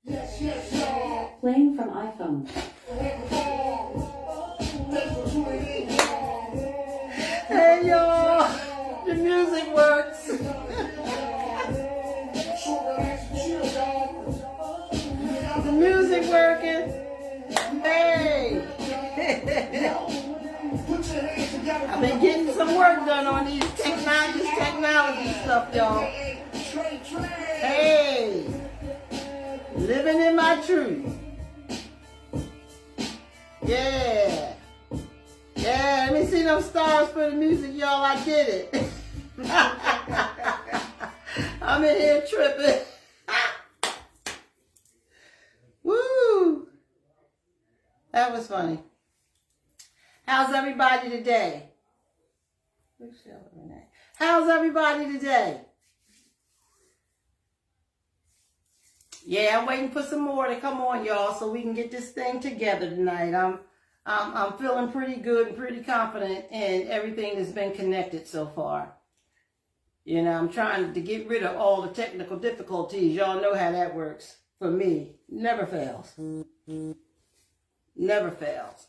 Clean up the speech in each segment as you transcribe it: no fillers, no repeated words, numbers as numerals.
Playing from iPhone. Hey y'all, the music works. The music working. Hey. I've been getting some work done on these technology stuff, y'all. Hey, living in my truth. Yeah. Yeah, let me see them stars for the music, y'all. I did it. I'm in here tripping. Woo! That was funny. How's everybody today? How's everybody today? Yeah, I'm waiting for some more to come on, y'all, so we can get this thing together tonight. I'm feeling pretty good and pretty confident in everything that's been connected so far. You know, I'm trying to get rid of all the technical difficulties. Y'all know how that works. For me, never fails. Never fails.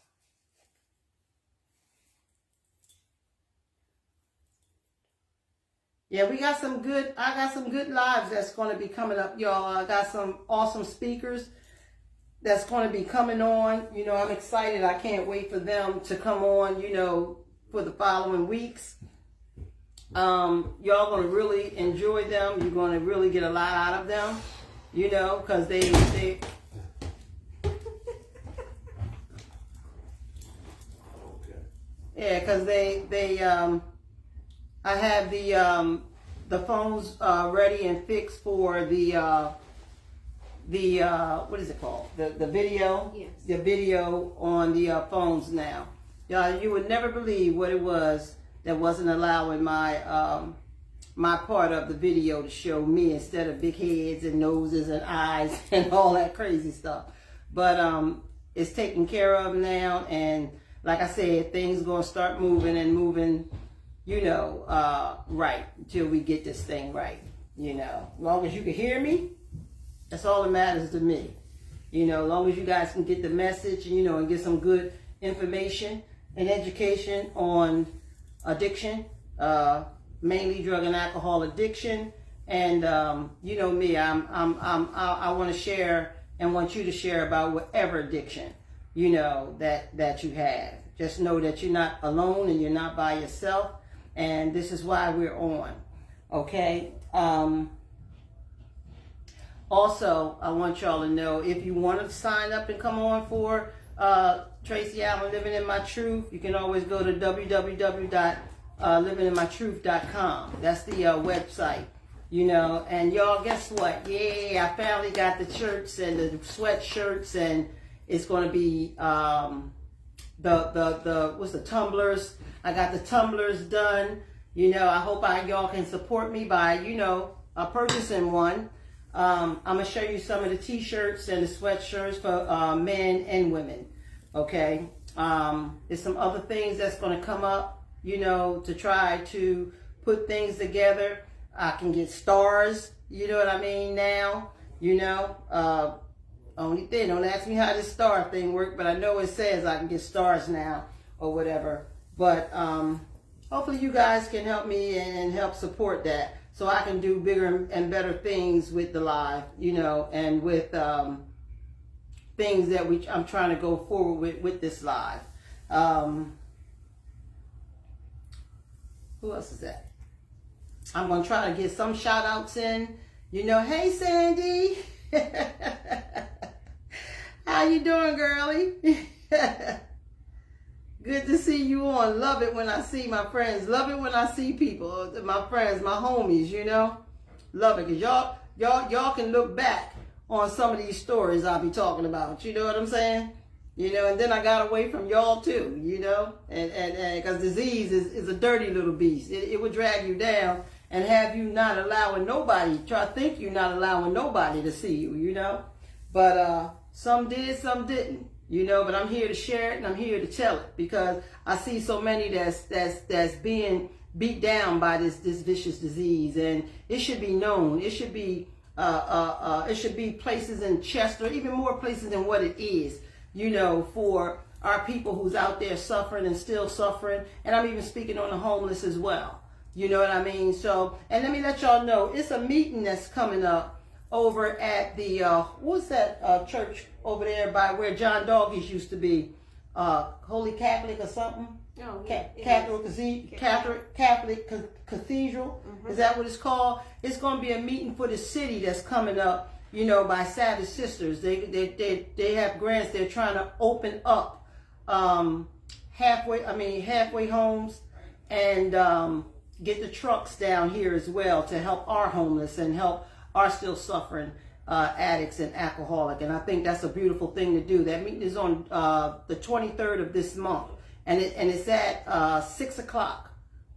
Yeah, I got some good lives that's going to be coming up, y'all. I got some awesome speakers that's going to be coming on. You know, I'm excited. I can't wait for them to come on, you know, for the following weeks. Y'all going to really enjoy them. You're going to really get a lot out of them, you know, because they yeah, because I have the phones ready and fixed for the what is it called? The video. Yes. The video on the phones now. Y'all, you would never believe what it was that wasn't allowing my my part of the video to show me instead of big heads and noses and eyes and all that crazy stuff. But it's taken care of now, and like I said, things gonna start moving, you know, right, until we get this thing right. You know, as long as you can hear me, that's all that matters to me. You know, as long as you guys can get the message, you know, and get some good information and education on addiction, mainly drug and alcohol addiction. And you know me, I want to share and want you to share about whatever addiction, you know, that you have. Just know that you're not alone and you're not by yourself. And this is why we're on. Okay. Also, I want y'all to know, if you want to sign up and come on for Tracy Allen Living in My Truth, you can always go to www.livinginmytruth.com. That's the website, you know. And y'all, guess what? Yeah, I finally got the shirts and the sweatshirts, and it's going to be what's the tumblers. I got the tumblers done. You know, I hope y'all can support me by, you know, purchasing one. I'm going to show you some of the t-shirts and the sweatshirts for men and women. Okay. There's some other things that's going to come up, you know, to try to put things together. I can get stars, you know what I mean, now, you know. Only thing, don't ask me how this star thing works, but I know it says I can get stars now or whatever. But hopefully you guys can help me and help support that, so I can do bigger and better things with the live, you know, and with things that I'm trying to go forward with this live. Who else is that? I'm going to try to get some shout outs in. You know, hey Sandy. How you doing, girlie? Good to see you on. Love it when I see my friends. Love it when I see people, my friends, my homies, you know. Love it, because y'all can look back on some of these stories I'll be talking about. You know what I'm saying? You know, and then I got away from y'all too, you know. And because disease is a dirty little beast. It would drag you down and have you not allowing nobody, think you're not allowing nobody to see you, you know. But some did, some didn't. You know, but I'm here to share it and I'm here to tell it, because I see so many that's being beat down by this vicious disease, and it should be known. It should be it should be places in Chester, even more places than what it is, you know, for our people who's out there suffering and still suffering. And I'm even speaking on the homeless as well. You know what I mean? So, and let me let y'all know, it's a meeting that's coming up over at the, what's that church over there by where John Doggies used to be? Holy Catholic or something? Oh, Catholic Cathedral. Mm-hmm. Is that what it's called? It's going to be a meeting for the city that's coming up, you know, by Savage Sisters. They have grants. They're trying to open up halfway homes and get the trucks down here as well to help our homeless and help our still suffering addicts and alcoholic. And I think that's a beautiful thing to do. That meeting is on the 23rd of this month. And it's at 6 o'clock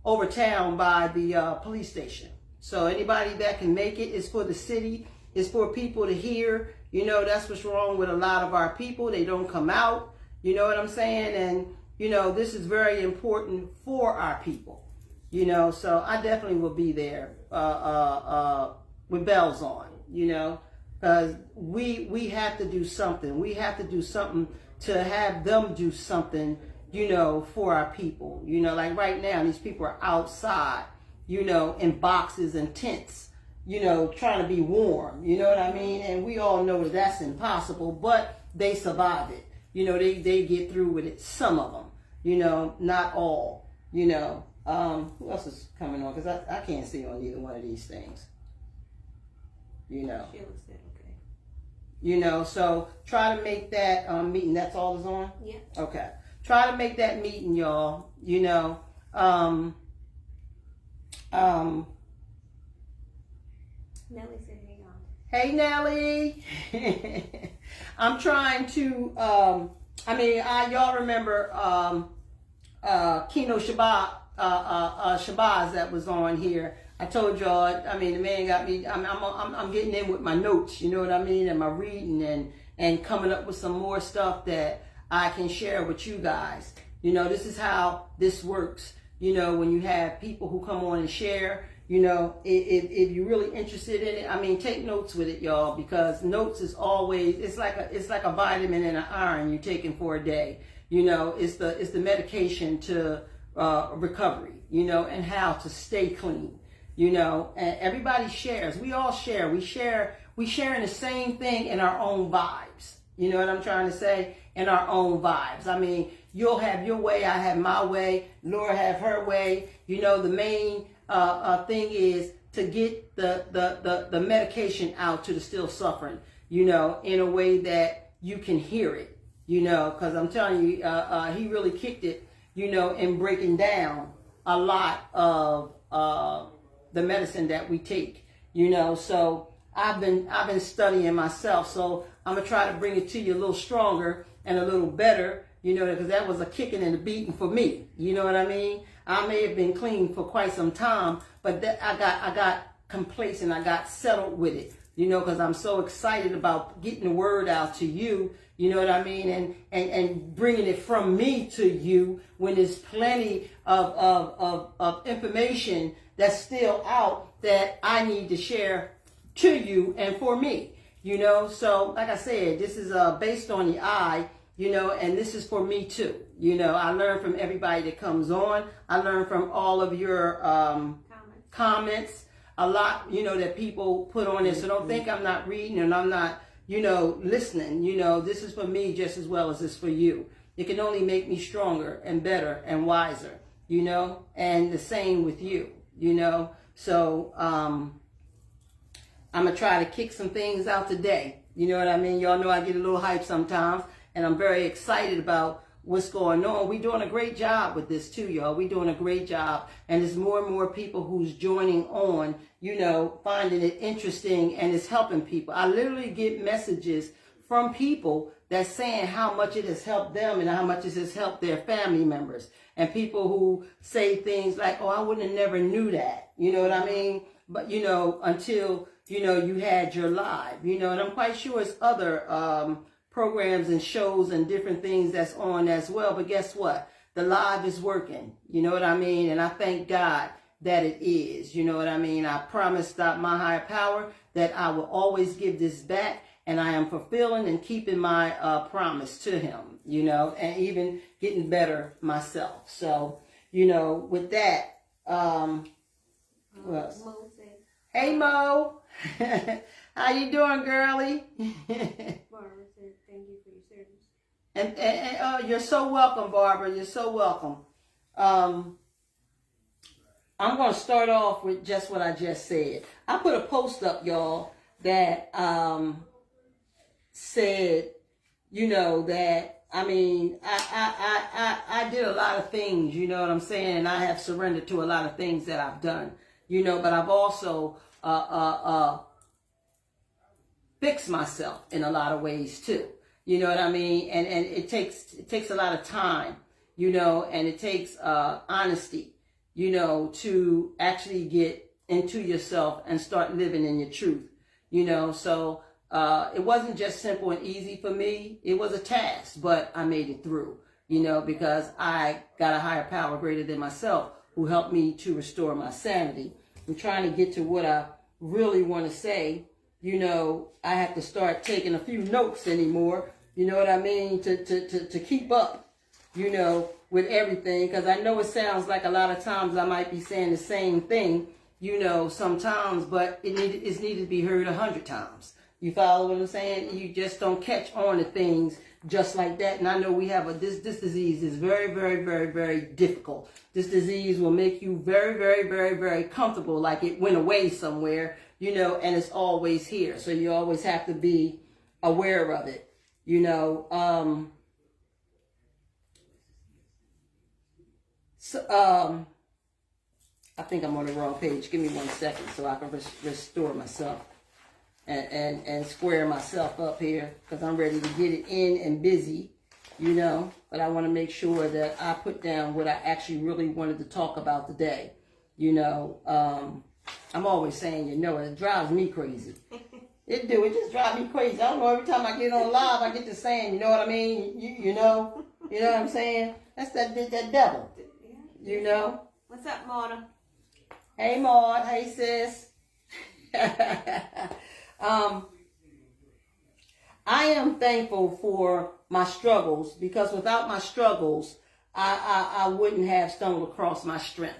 over town by the police station. So anybody that can make it, is for the city. It's for people to hear. You know, that's what's wrong with a lot of our people. They don't come out. You know what I'm saying? And, you know, this is very important for our people. You know, so I definitely will be there with bells on, you know, because we have to do something. We have to do something to have them do something, you know, for our people. You know, like right now, these people are outside, you know, in boxes and tents, you know, trying to be warm. You know what I mean? And we all know that that's impossible, but they survive it. You know, they get through with it. Some of them, you know, not all, you know. Who else is coming on? Because I can't see on either one of these things. You know. Sheila said okay. You know, so try to make that meeting. That's all is on? Yeah. Okay. Try to make that meeting, y'all. You know. Nellie said hey on. Hey Nellie. I'm trying to y'all remember Kino Shabazz that was on here. I told y'all, I mean, the man got me, I'm getting in with my notes, you know what I mean, and my reading and coming up with some more stuff that I can share with you guys. You know, this is how this works. You know, when you have people who come on and share, you know, if you're really interested in it, I mean, take notes with it, y'all, because notes is always, it's like a vitamin and an iron you're taking for a day. You know, it's the medication to recovery, you know, and how to stay clean, you know, and everybody shares. We all share. We sharing the same thing in our own vibes. You know what I'm trying to say? In our own vibes. I mean, you'll have your way, I have my way, Laura have her way. You know, the main thing is to get the medication out to the still suffering, you know, in a way that you can hear it, you know, because I'm telling you, he really kicked it, you know, in breaking down a lot of the medicine that we take, you know. So I've been studying myself, so I'm gonna try to bring it to you a little stronger and a little better, you know, because that was a kicking and a beating for me. You know what I mean? I may have been clean for quite some time, but I got complacent. I got settled with it, you know, because I'm so excited about getting the word out to you. You know what I mean? And bringing it from me to you when there's plenty of information that's still out that I need to share to you and for me, you know. So like I said, this is based on the I, you know, and this is for me too. You know, I learn from everybody that comes on. I learn from all of your comments, a lot, you know, that people put on this. So don't think I'm not reading and I'm not, you know, listening. You know, this is for me just as well as it's for you. It can only make me stronger and better and wiser, you know, and the same with you, you know. So I'm going to try to kick some things out today. You know what I mean? Y'all know I get a little hype sometimes, and I'm very excited about what's going on. We're doing a great job with this too, y'all. We're doing a great job. And there's more and more people who's joining on, you know, finding it interesting, and it's helping people. I literally get messages from people that's saying how much it has helped them and how much it has helped their family members. And people who say things like, oh, I wouldn't have never knew that. You know what I mean? But, you know, until, you know, you had your live, you know, and I'm quite sure it's other programs and shows and different things that's on as well. But guess what? The live is working. You know what I mean? And I thank God that it is. You know what I mean? I promised my higher power that I will always give this back, and I am fulfilling and keeping my promise to him, you know, and even getting better myself. So, you know, with that, who else? Mo said, Hey Mo, how you doing, girlie? Barbara said, thank you for your service. And you're so welcome, Barbara. You're so welcome. I'm going to start off with just what I just said. I put a post up, y'all, that said, you know, that, I mean, I did a lot of things, you know what I'm saying? And I have surrendered to a lot of things that I've done, you know, but I've also fixed myself in a lot of ways too. You know what I mean? And it takes a lot of time, you know, and it takes honesty, you know, to actually get into yourself and start living in your truth, you know. So it wasn't just simple and easy for me. It was a task, but I made it through, you know, because I got a higher power greater than myself who helped me to restore my sanity. I'm trying to get to what I really want to say. You know, I have to start taking a few notes anymore, you know what I mean, to keep up, you know, with everything, because I know it sounds like a lot of times I might be saying the same thing, you know, sometimes, but it's needed to be heard 100 times. You follow what I'm saying? You just don't catch on to things just like that. And I know we have this disease is very, very, very, very difficult. This disease will make you very, very, very, very comfortable, like it went away somewhere, you know, and it's always here. So you always have to be aware of it, you know. I think I'm on the wrong page. Give me 1 second so I can restore myself and square myself up here, because I'm ready to get it in and busy, you know. But I want to make sure that I put down what I actually really wanted to talk about today, you know. I'm always saying, you know, it drives me crazy. It just drives me crazy. I don't know, every time I get on live, I get to saying, you know what I mean? You know what I'm saying? That's that devil, you know. What's up, Marta? Hey, Maud. Hey, sis. I am thankful for my struggles, because without my struggles, I wouldn't have stumbled across my strength,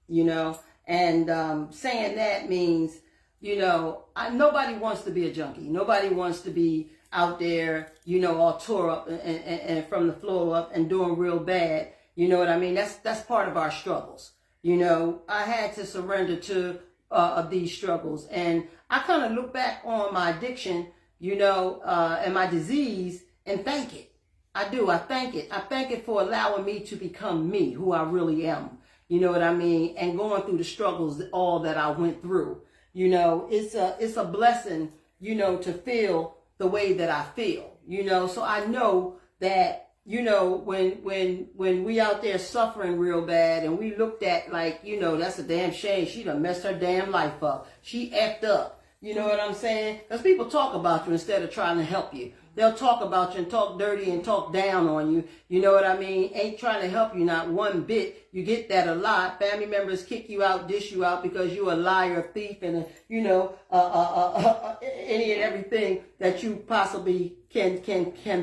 you know. And saying that means, you know, nobody wants to be a junkie. Nobody wants to be out there, you know, all tore up and from the floor up and doing real bad. You know what I mean? That's part of our struggles. You know, I had to surrender to these struggles. And I kind of look back on my addiction, you know, and my disease, and thank it. I do. I thank it. I thank it for allowing me to become me, who I really am. You know what I mean? And going through the struggles, all that I went through. You know, it's a blessing, you know, to feel the way that I feel. You know, so I know that, you know, when we out there suffering real bad, and we looked at like, you know, that's a damn shame. She done messed her damn life up. She effed up. You know what I'm saying? Because people talk about you instead of trying to help you. They'll talk about you and talk dirty and talk down on you. You know what I mean? Ain't trying to help you not one bit. You get that a lot. Family members kick you out, dish you out because you're a liar, a thief, and you know, any and everything that you possibly can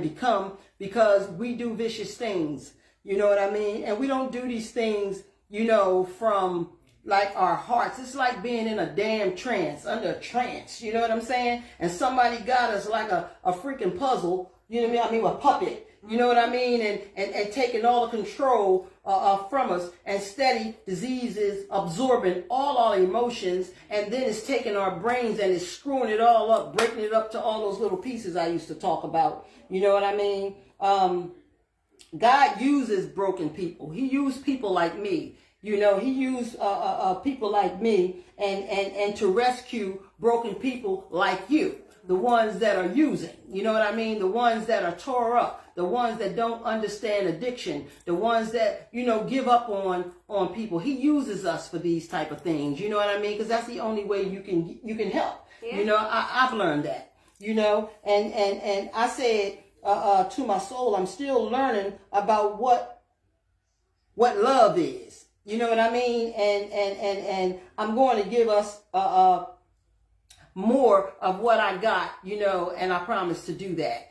become, because we do vicious things. You know what I mean? And we don't do these things, you know, from like our hearts. It's like being in a damn trance, under a trance, you know what I'm saying? And somebody got us like a freaking puzzle, you know what I mean, a puppet, you know what I mean? And taking all the control from us, and steady diseases absorbing all our emotions, and then it's taking our brains and it's screwing it all up, breaking it up to all those little pieces I used to talk about, you know what I mean? God uses broken people. He used people like me. You know, he used people like me and to rescue broken people like you, the ones that are using, you know what I mean? The ones that are tore up, the ones that don't understand addiction, the ones that, you know, give up on people. He uses us for these type of things, you know what I mean? Because that's the only way you can help. Yeah. You know, I've learned that, you know, and I said to my soul, I'm still learning about what love is. You know what I mean? And I'm going to give us more of what I got, and I promise to do that,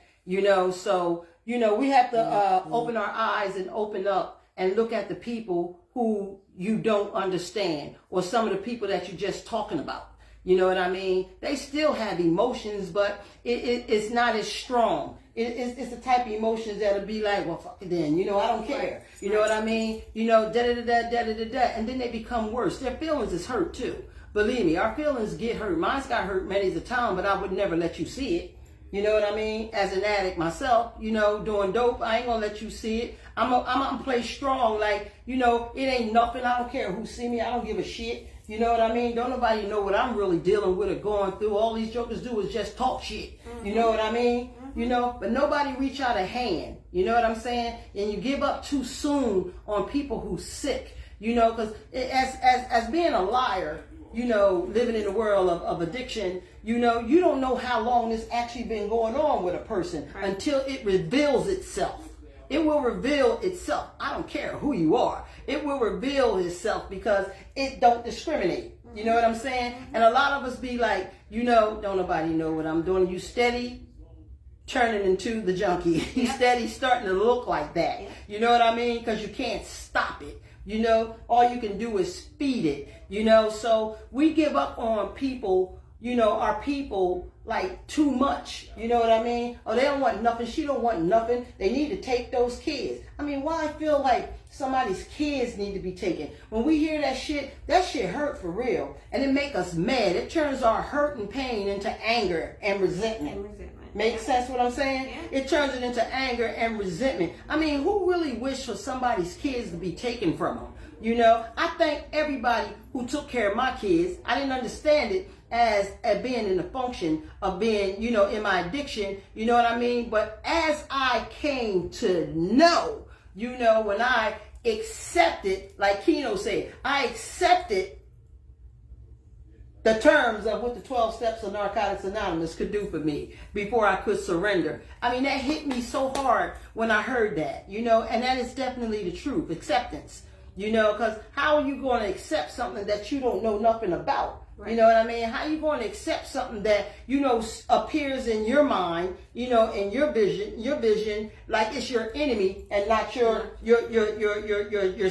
so, we have to open our eyes and open up and look at the people who you don't understand, or some of the people that you're just talking about. You know what I mean? They still have emotions, but it's not as strong. It's the type of emotions that'll be like, well, fuck it then. I don't care. You know what I mean? Da-da-da-da-da-da-da-da. And then they become worse. Their feelings is hurt too. Believe me, our feelings get hurt. Mine's got hurt many a time, but I would never let you see it. You know what I mean? As an addict myself, doing dope, I ain't gonna let you see it. I'm gonna play strong, like, it ain't nothing. I don't care who see me. I don't give a shit. You know what I mean? Don't nobody know what I'm really dealing with or going through. All these jokers do is just talk shit. You know what I mean? But nobody reach out a hand. You know what I'm saying? And you give up too soon on people who's sick. Because as being a liar, living in the world of addiction, you don't know how long this actually been going on with a person until it reveals itself. It will reveal itself. I don't care who you are. It will reveal itself because it don't discriminate. You know what I'm saying? And a lot of us be like, don't nobody know what I'm doing. You steady turning into the junkie. You steady starting to look like that. You know what I mean? Because you can't stop it. All you can do is feed it. So we give up on people, our people, like, too much. You know what I mean? Oh, they don't want nothing. She don't want nothing. They need to take those kids. I mean, why I feel like somebody's kids need to be taken? When we hear that shit hurt for real. And it make us mad. It turns our hurt and pain into anger and resentment. Make sense what I'm saying? Yeah. It turns it into anger and resentment. I mean, who really wish for somebody's kids to be taken from them? I thank everybody who took care of my kids. I didn't understand it as being in the function of being, in my addiction, you know what I mean? But as I came to know, when I accepted, like Keno said, I accepted the terms of what the 12 steps of Narcotics Anonymous could do for me before I could surrender. I mean, that hit me so hard when I heard that, and that is definitely the truth, acceptance, because how are you going to accept something that you don't know nothing about? Right. You know what I mean? How you going to accept something that, appears in your mind, in your vision, like it's your enemy and not your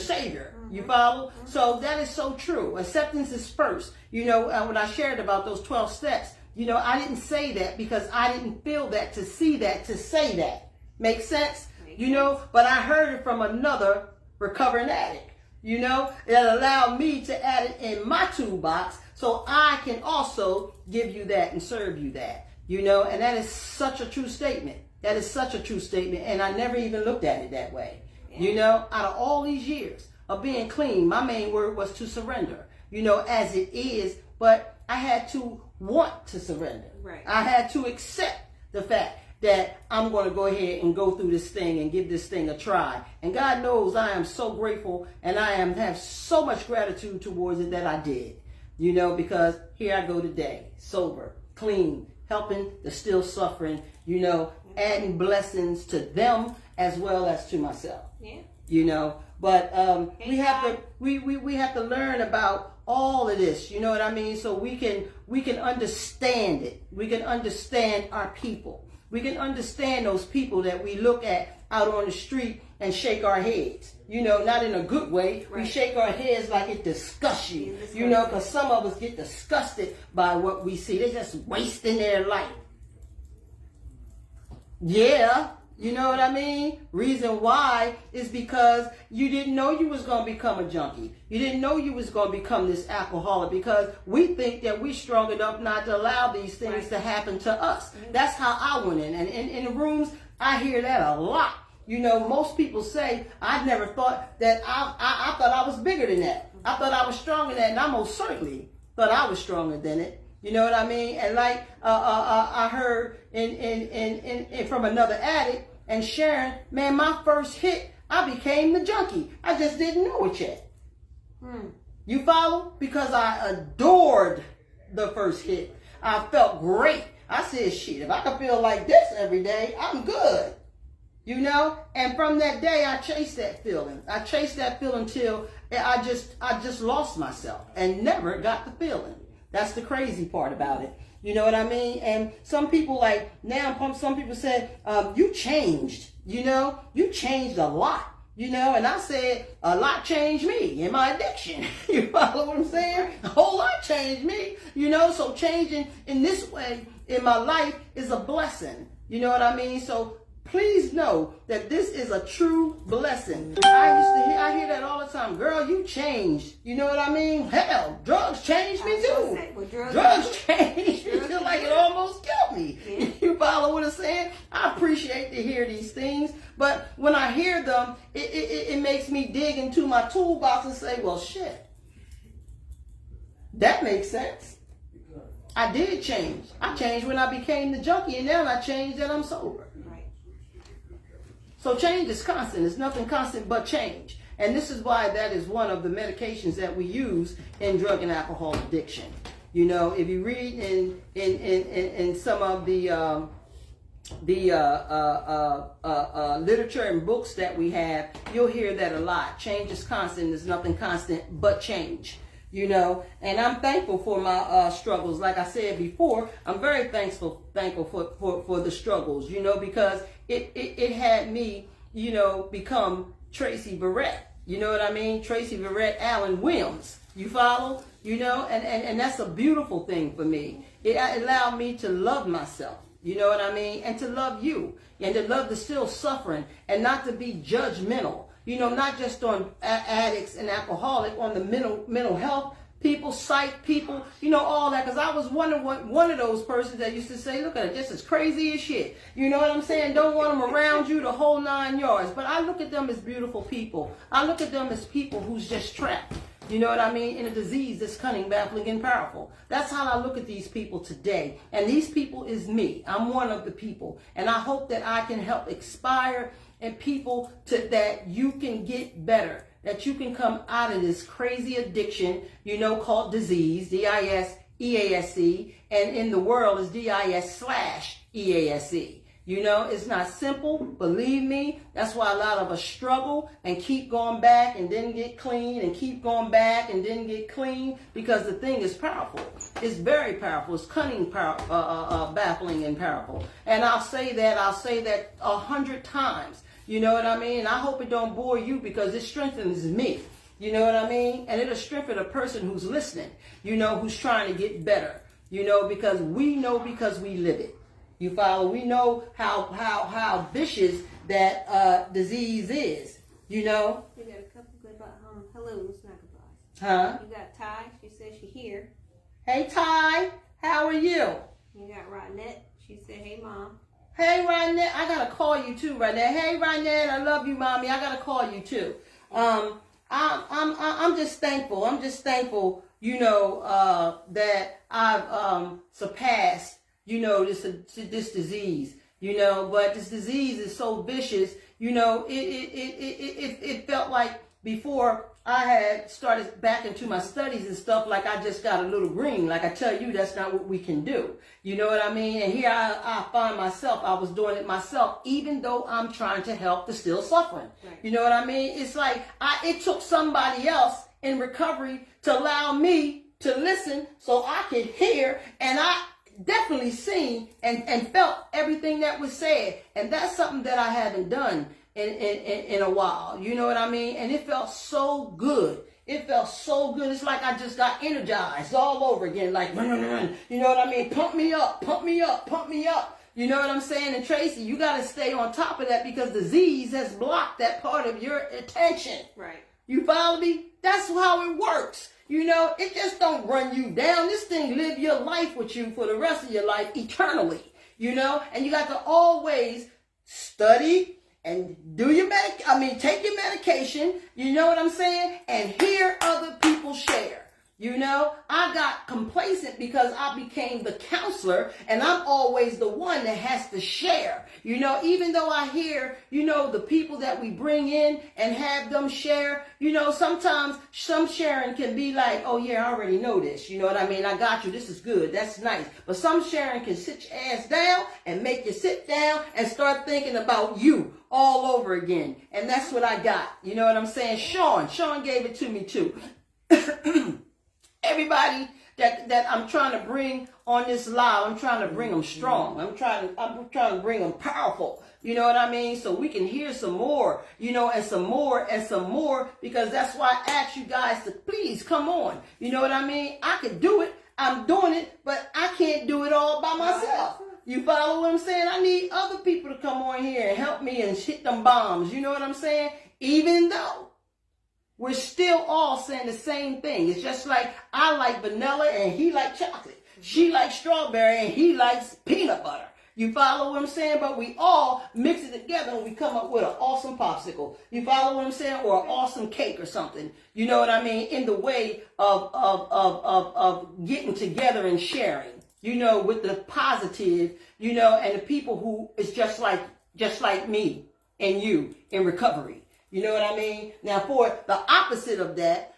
savior. You follow? So that is so true. Acceptance is first. When I shared about those 12 steps, I didn't say that because I didn't feel that, to see that, to say that. Make sense? But I heard it from another recovering addict, that allowed me to add it in my toolbox so I can also give you that and serve you that, and that is such a true statement. That is such a true statement. And I never even looked at it that way. Out of all these years of being clean, my main word was to surrender, as it is, but I had to want to surrender. Right. I had to accept the fact that I'm going to go ahead and go through this thing and give this thing a try. And God knows I am so grateful and I have so much gratitude towards it that I did, because here I go today, sober, clean, helping the still suffering, adding blessings to them as well as to myself. Yeah. But we have to learn about all of this, you know what I mean? So we can understand it. We can understand our people. We can understand those people that we look at out on the street and shake our heads. Not in a good way. Right. We shake our heads like it disgusts you. Because some of us get disgusted by what we see. They're just wasting their life. Yeah. You know what I mean? Reason why is because you didn't know you was going to become a junkie. You didn't know you was going to become this alcoholic because we think that we're strong enough not to allow these things to happen to us. That's how I went in. And in the rooms, I hear that a lot. Most people say, I never thought that I thought I was bigger than that. I thought I was stronger than that. And I most certainly thought I was stronger than it. You know what I mean? And like I heard in from another addict and Sharon, man, my first hit, I became the junkie. I just didn't know it yet. You follow? Because I adored the first hit. I felt great. I said, shit, if I can feel like this every day, I'm good. And from that day, I chased that feeling. I chased that feeling till I just lost myself and never got the feeling. That's the crazy part about it. You know what I mean? And some people like now, some people say, you changed, you know, you changed a lot. You know, and I said, a lot changed me in my addiction. You follow what I'm saying? A whole lot changed me. You know, so changing in this way in my life is a blessing. You know what I mean? So please know that this is a true blessing. I hear that all the time. Girl, you changed. You know what I mean? Hell, drugs changed me too. Drugs changed me. Feel like it almost killed me. Yeah. You follow what I'm saying? I appreciate to hear these things, but when I hear them, it makes me dig into my toolbox and say, well, shit, that makes sense. I did change. I changed when I became the junkie, and now I changed that I'm sober. So change is constant. There's nothing constant but change. And this is why that is one of the medications that we use in drug and alcohol addiction. You know, if you read in some of the literature and books that we have, you'll hear that a lot. Change is constant. There's nothing constant but change. You know, and I'm thankful for my struggles. Like I said before, I'm very thankful for the struggles, you know, because it had me, you know, become Tracy Barrett. You know what I mean? Tracy Barrett Allen Williams. You follow? You know, and that's a beautiful thing for me. It allowed me to love myself. You know what I mean? And to love you. And to love the still suffering and not to be judgmental. You know, not just on addicts and alcoholics, on the mental health people, psych people, you know, all that. Because I was one of those persons that used to say, look at it, this is crazy as shit. You know what I'm saying? Don't want them around you the whole 9 yards. But I look at them as beautiful people. I look at them as people who's just trapped. You know what I mean? In a disease that's cunning, baffling, and powerful. That's how I look at these people today. And these people is me. I'm one of the people. And I hope that I can help inspire and people to that you can get better, that you can come out of this crazy addiction, you know, called disease, DISEASE, and in the world is DIS/EASE. You know, it's not simple, believe me. That's why a lot of us struggle and keep going back and then get clean and keep going back and then get clean, because the thing is powerful. It's very powerful. It's cunning, baffling, and powerful. And I'll say that 100 times. You know what I mean? And I hope it don't bore you, because it strengthens me. You know what I mean? And it'll strengthen a person who's listening, you know, who's trying to get better, you know, because we know, because we live it. You follow? We know how vicious that disease is, you know? We got a couple good hellos, not goodbyes. Huh? You got Ty, she says she here. Hey, Ty, how are you? You got Rodnette, she said, hey, Mom. Hey, Rodnette, I gotta call you too, Rodnette. Hey, Rodnette, I love you, Mommy. I gotta call you too. I'm just thankful. I'm just thankful, you know, that I've surpassed, you know, this disease, you know. But this disease is so vicious, you know. It felt like before I had started back into my studies and stuff, like I just got a little green. Like I tell you, that's not what we can do. You know what I mean? And here I find myself, I was doing it myself, even though I'm trying to help the still suffering. Right. You know what I mean? It's like it took somebody else in recovery to allow me to listen so I could hear, and I definitely seen and felt everything that was said. And that's something that I haven't done in a while, you know what I mean? And it felt so good. It felt so good. It's like I just got energized all over again, like, you know what I mean? Pump me up, pump me up, pump me up. You know what I'm saying? And Tracy, you got to stay on top of that, because disease has blocked that part of your attention. Right. You follow me? That's how it works. You know, it just don't run you down. This thing live your life with you for the rest of your life eternally, you know? And you got to always study and do your take your medication, you know what I'm saying? And hear other people share. You know, I got complacent because I became the counselor, and I'm always the one that has to share. You know, even though I hear, you know, the people that we bring in and have them share, you know, sometimes some sharing can be like, oh yeah, I already know this. You know what I mean? I got you. This is good. That's nice. But some sharing can sit your ass down and make you sit down and start thinking about you all over again. And that's what I got. You know what I'm saying? Sean gave it to me too. Everybody that I'm trying to bring on this live. I'm trying to bring them strong. I'm trying to bring them powerful. You know what I mean? So we can hear some more, and some more and some more, because that's why I asked you guys to please come on. You know what I mean? I could do it. I'm doing it, but I can't do it all by myself. You follow what I'm saying? I need other people to come on here and help me and hit them bombs. You know what I'm saying? Even though we're still all saying the same thing. It's just like I like vanilla and he likes chocolate. She likes strawberry and he likes peanut butter. You follow what I'm saying? But we all mix it together and we come up with an awesome popsicle. You follow what I'm saying? Or an awesome cake or something. You know what I mean? In the way of getting together and sharing. With the positive, and the people who is just like me and you in recovery. You know what I mean? Now, for the opposite of that,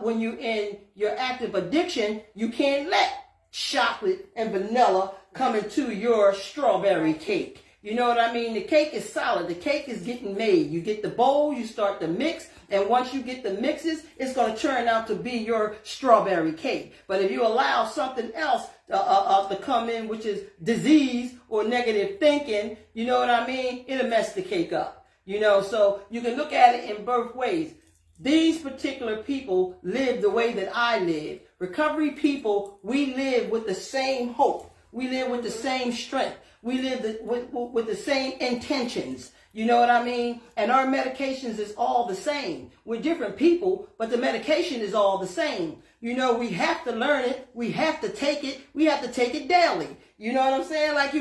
when you're in your active addiction, you can't let chocolate and vanilla come into your strawberry cake. You know what I mean? The cake is solid. The cake is getting made. You get the bowl, you start the mix, and once you get the mixes, it's going to turn out to be your strawberry cake. But if you allow something else to come in, which is disease or negative thinking, you know what I mean? It'll mess the cake up. So you can look at it in both ways. These particular people live the way that I live. Recovery people, we live with the same hope. We live with the same strength. We live with the same intentions. You know what I mean? And our medications is all the same. We're different people, but the medication is all the same. We have to learn it. We have to take it. We have to take it daily. You know what I'm saying? Like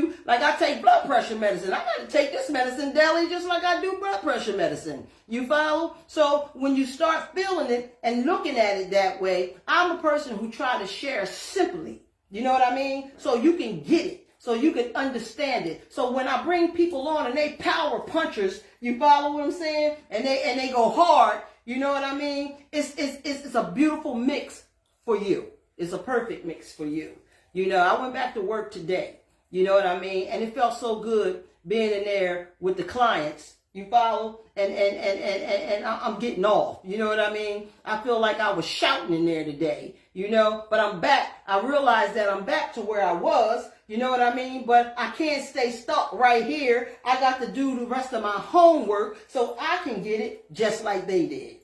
I take blood pressure medicine. I got to take this medicine daily just like I do blood pressure medicine. You follow? So when you start feeling it and looking at it that way, I'm a person who try to share simply. You know what I mean? So you can get it. So you can understand it. So when I bring people on and they power punchers, you follow what I'm saying? And they go hard, you know what I mean? It's a beautiful mix for you. It's a perfect mix for you. I went back to work today. You know what I mean? And it felt so good being in there with the clients. You follow? And I'm getting off. You know what I mean? I feel like I was shouting in there today. But I'm back. I realized that I'm back to where I was. You know what I mean? But I can't stay stuck right here. I got to do the rest of my homework so I can get it just like they did.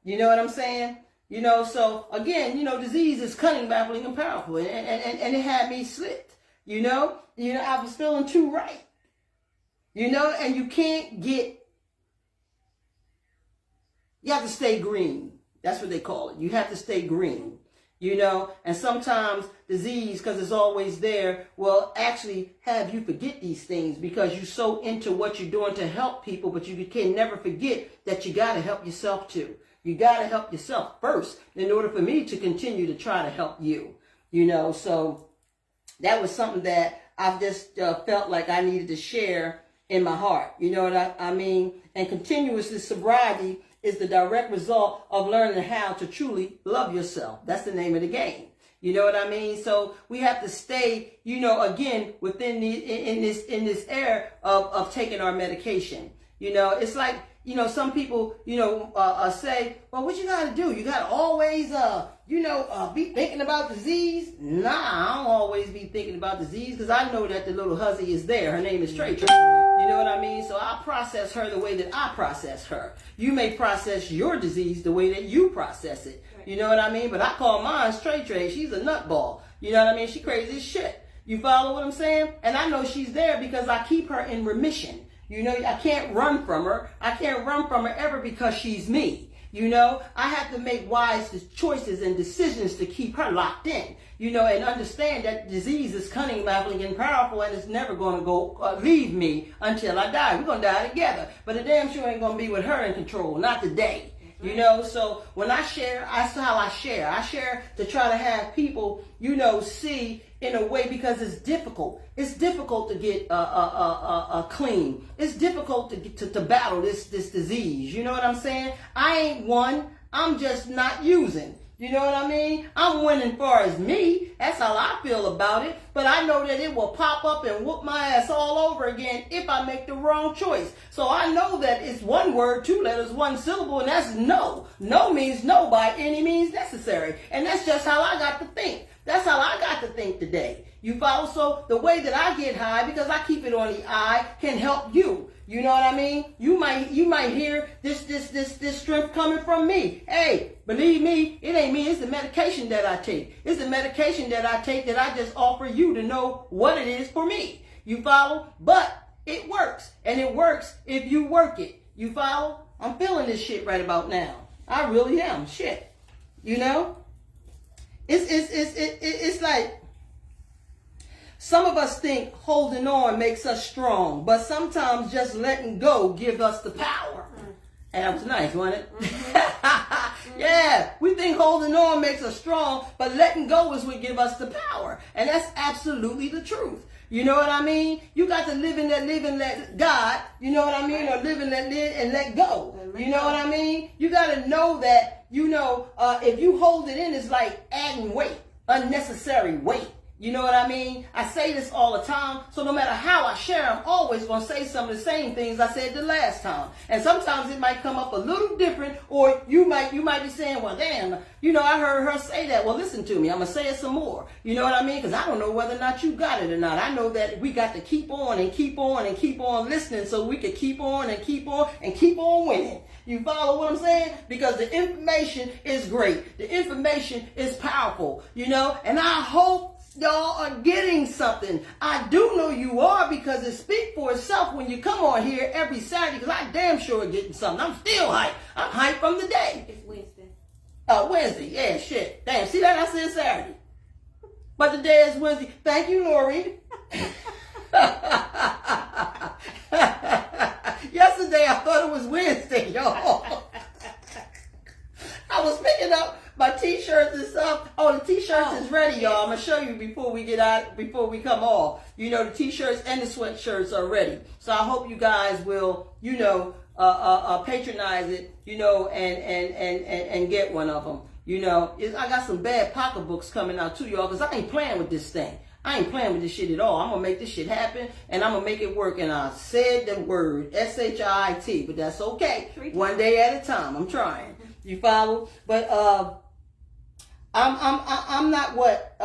You know what I'm saying? So again, disease is cunning, baffling, and powerful. And it had me slipped. I was feeling too right. And you can't you have to stay green. That's what they call it. You have to stay green. And sometimes disease, because it's always there, will actually have you forget these things because you're so into what you're doing to help people, but you can never forget that you got to help yourself too. You got to help yourself first in order for me to continue to try to help you. So that was something that I've just felt like I needed to share in my heart. You know what I mean? And continuous sobriety is the direct result of learning how to truly love yourself. That's the name of the game. You know what I mean? So we have to stay, again, within in this era of taking our medication. It's like, some people, say, well, what you got to do? You got to always, be thinking about disease. Nah, I don't always be thinking about disease because I know that the little hussy is there. Her name is Trey. You know what I mean? So I process her the way that I process her. You may process your disease the way that you process it. You know what I mean? But I call mine Trey. She's a nutball. You know what I mean? She crazy as shit. You follow what I'm saying? And I know she's there because I keep her in remission. I can't run from her. I can't run from her ever because she's me. I have to make wise choices and decisions to keep her locked in, and understand that disease is cunning, baffling, and powerful, and it's never going to go leave me until I die. We're going to die together. But the damn sure ain't going to be with her in control, not today. So when I share, that's how I share. I share to try to have people, see in a way because it's difficult. It's difficult to get clean. It's difficult to battle this disease. You know what I'm saying? I ain't one. I'm just not using. You know what I mean? I'm winning far as me. That's how I feel about it. But I know that it will pop up and whoop my ass all over again if I make the wrong choice. So I know that it's one word, two letters, one syllable, and that's no. No means no by any means necessary. And that's just how I got to think. That's how I got to think today. You follow? So the way that I get high, because I keep it on the eye, can help you. You know what I mean? You might hear this strength coming from me. Hey, believe me, it ain't me. It's the medication that I take. It's the medication that I take that I just offer you to know what it is for me. You follow? But it works, and it works if you work it. You follow? I'm feeling this shit right about now. I really am. Shit. You know? It's like some of us think holding on makes us strong, but sometimes just letting go gives us the power. And that was nice, wasn't it? Yeah, we think holding on makes us strong, but letting go is what gives us the power. And that's absolutely the truth. You know what I mean? You got to live and let God, you know what I mean? Or live and let go. You know what I mean? You got to know that, if you hold it in, it's like adding weight, unnecessary weight. You know what I mean? I say this all the time, so no matter how I share, I'm always going to say some of the same things I said the last time. And sometimes it might come up a little different, or you might be saying, well, damn, I heard her say that. Well, listen to me. I'm going to say it some more. You know what I mean? Because I don't know whether or not you got it or not. I know that we got to keep on and keep on and keep on listening so we can keep on and keep on and keep on winning. You follow what I'm saying? Because the information is great. The information is powerful, and I hope y'all are getting something. I do know you are, because it speaks for itself when you come on here every Saturday, because I damn sure are getting something. I'm still hyped. I'm hyped from the day. It's Wednesday. Oh, Wednesday. Yeah, shit. Damn, see that? I said Saturday. But the day is Wednesday. Thank you, Lori. Yesterday I thought it was Wednesday, y'all. I was picking up my t-shirts and stuff. Oh, the t-shirts is ready, y'all. I'm gonna show you before we come off. The t-shirts and the sweatshirts are ready. So I hope you guys will, patronize it, and get one of them. I got some bad pocketbooks coming out too, y'all, because I ain't playing with this thing. I ain't playing with this shit at all. I'm gonna make this shit happen, and I'm gonna make it work. And I said the word SHIT, but that's okay. One day at a time. I'm trying. You follow? But I'm not what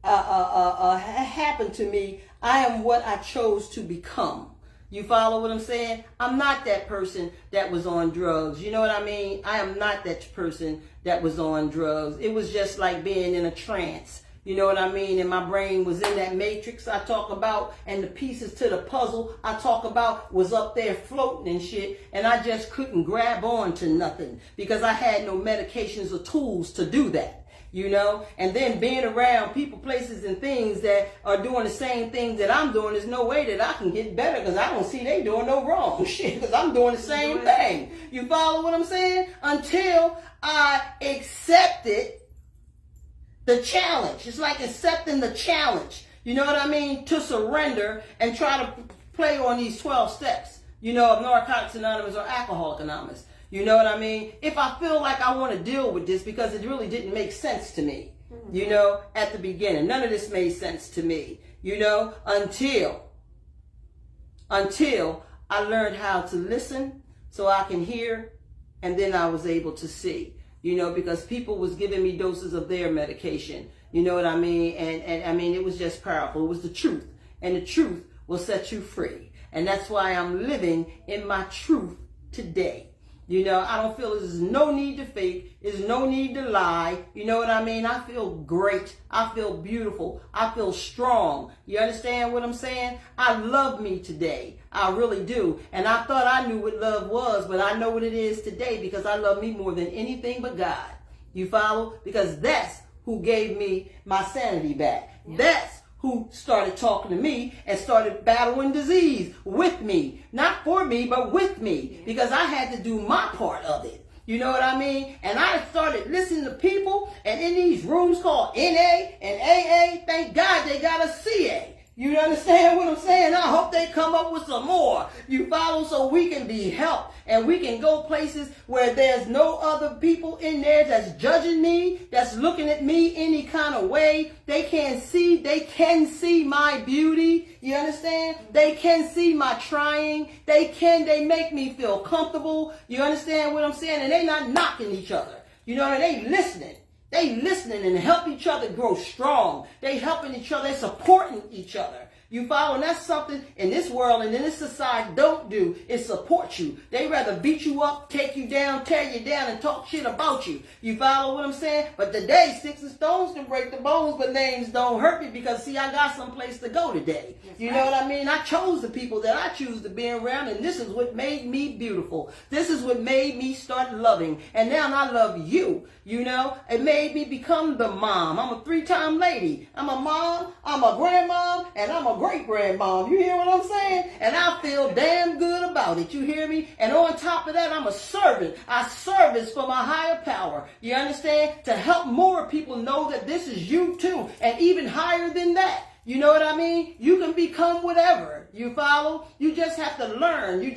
happened to me. I am what I chose to become. You follow what I'm saying? I'm not that person that was on drugs. You know what I mean? I am not that person that was on drugs. It was just like being in a trance. You know what I mean? And my brain was in that matrix I talk about, and the pieces to the puzzle I talk about was up there floating and shit, and I just couldn't grab on to nothing because I had no medications or tools to do that. And then being around people, places, and things that are doing the same things that I'm doing, there's no way that I can get better because I don't see they doing no wrong shit because I'm doing the same thing. You follow what I'm saying? Until I accepted the challenge. It's like accepting the challenge. You know what I mean? To surrender and try to play on these 12 steps, of Narcotics Anonymous or Alcoholics Anonymous. You know what I mean? If I feel like I want to deal with this because it really didn't make sense to me, at the beginning. None of this made sense to me, until I learned how to listen so I can hear, and then I was able to see, because people was giving me doses of their medication. You know what I mean? And I mean, it was just powerful. It was the truth. And the truth will set you free. And that's why I'm living in my truth today. I don't feel there's no need to fake. There's no need to lie. You know what I mean? I feel great. I feel beautiful. I feel strong. You understand what I'm saying? I love me today. I really do. And I thought I knew what love was, but I know what it is today because I love me more than anything but God. You follow? Because that's who gave me my sanity back. Yeah. That's who started talking to me and started battling disease with me. Not for me, but with me. Because I had to do my part of it. You know what I mean? And I started listening to people, and in these rooms called NA and AA, thank God they got a CA. You understand what I'm saying? I hope they come up with some more. You follow? So we can be helped and we can go places where there's no other people in there that's judging me, that's looking at me any kind of way. They can see my beauty. You understand? They can see my trying. They make me feel comfortable. You understand what I'm saying? And they not knocking each other. You know, and they listening. They listening and help each other grow strong. They helping each other. They supporting each other. You follow? And that's something in this world and in this society don't do is support you. They rather beat you up, take you down, tear you down, and talk shit about you. You follow what I'm saying? But today, sticks and stones can break the bones, but names don't hurt me because, see, I got someplace to go today. You know what I mean? I chose the people that I choose to be around, and this is what made me beautiful. This is what made me start loving. And now I love you. You know, it made me become the mom. I'm a 3-time lady. I'm a mom, I'm a grandmom, and I'm a great-grandmom. You hear what I'm saying? And I feel damn good about it. You hear me? And on top of that, I'm a servant. I service for my higher power. You understand? To help more people know that this is you too. And even higher than that. You know what I mean? You can become whatever. You follow? You just have to learn. You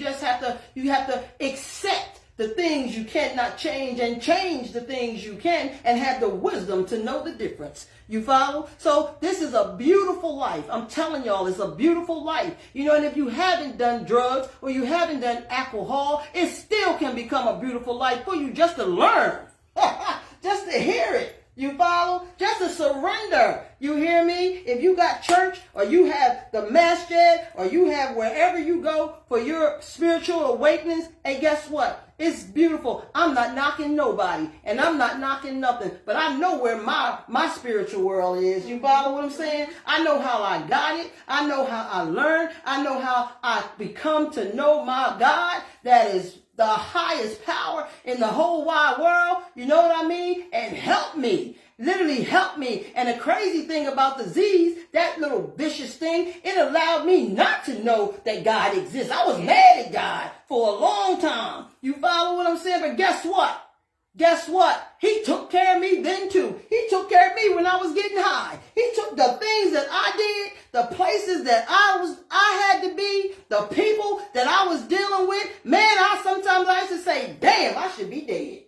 have to accept the things you cannot change and change the things you can and have the wisdom to know the difference. You follow? So this is a beautiful life. I'm telling y'all, it's a beautiful life. You know, and if you haven't done drugs or you haven't done alcohol, it still can become a beautiful life for you just to learn. Just to hear it. You follow? Just to surrender. You hear me? If you got church or you have the masjid or you have wherever you go for your spiritual awakenings, and guess what? It's beautiful. I'm not knocking nobody and I'm not knocking nothing, but I know where my spiritual world is. You follow what I'm saying? I know how I got it. I know how I learned. I know how I become to know my God that is the highest power in the whole wide world, you know what I mean? And help me, literally help me. And the crazy thing about the Z's, that little vicious thing, it allowed me not to know that God exists. I was mad at God for a long time. You follow what I'm saying? But guess what? Guess what? He took care of me then too. He took care of me when I was getting high. He took the things that I did, the places that I had to be, the people that I was dealing with. Man, sometimes I used to say, damn, I should be dead.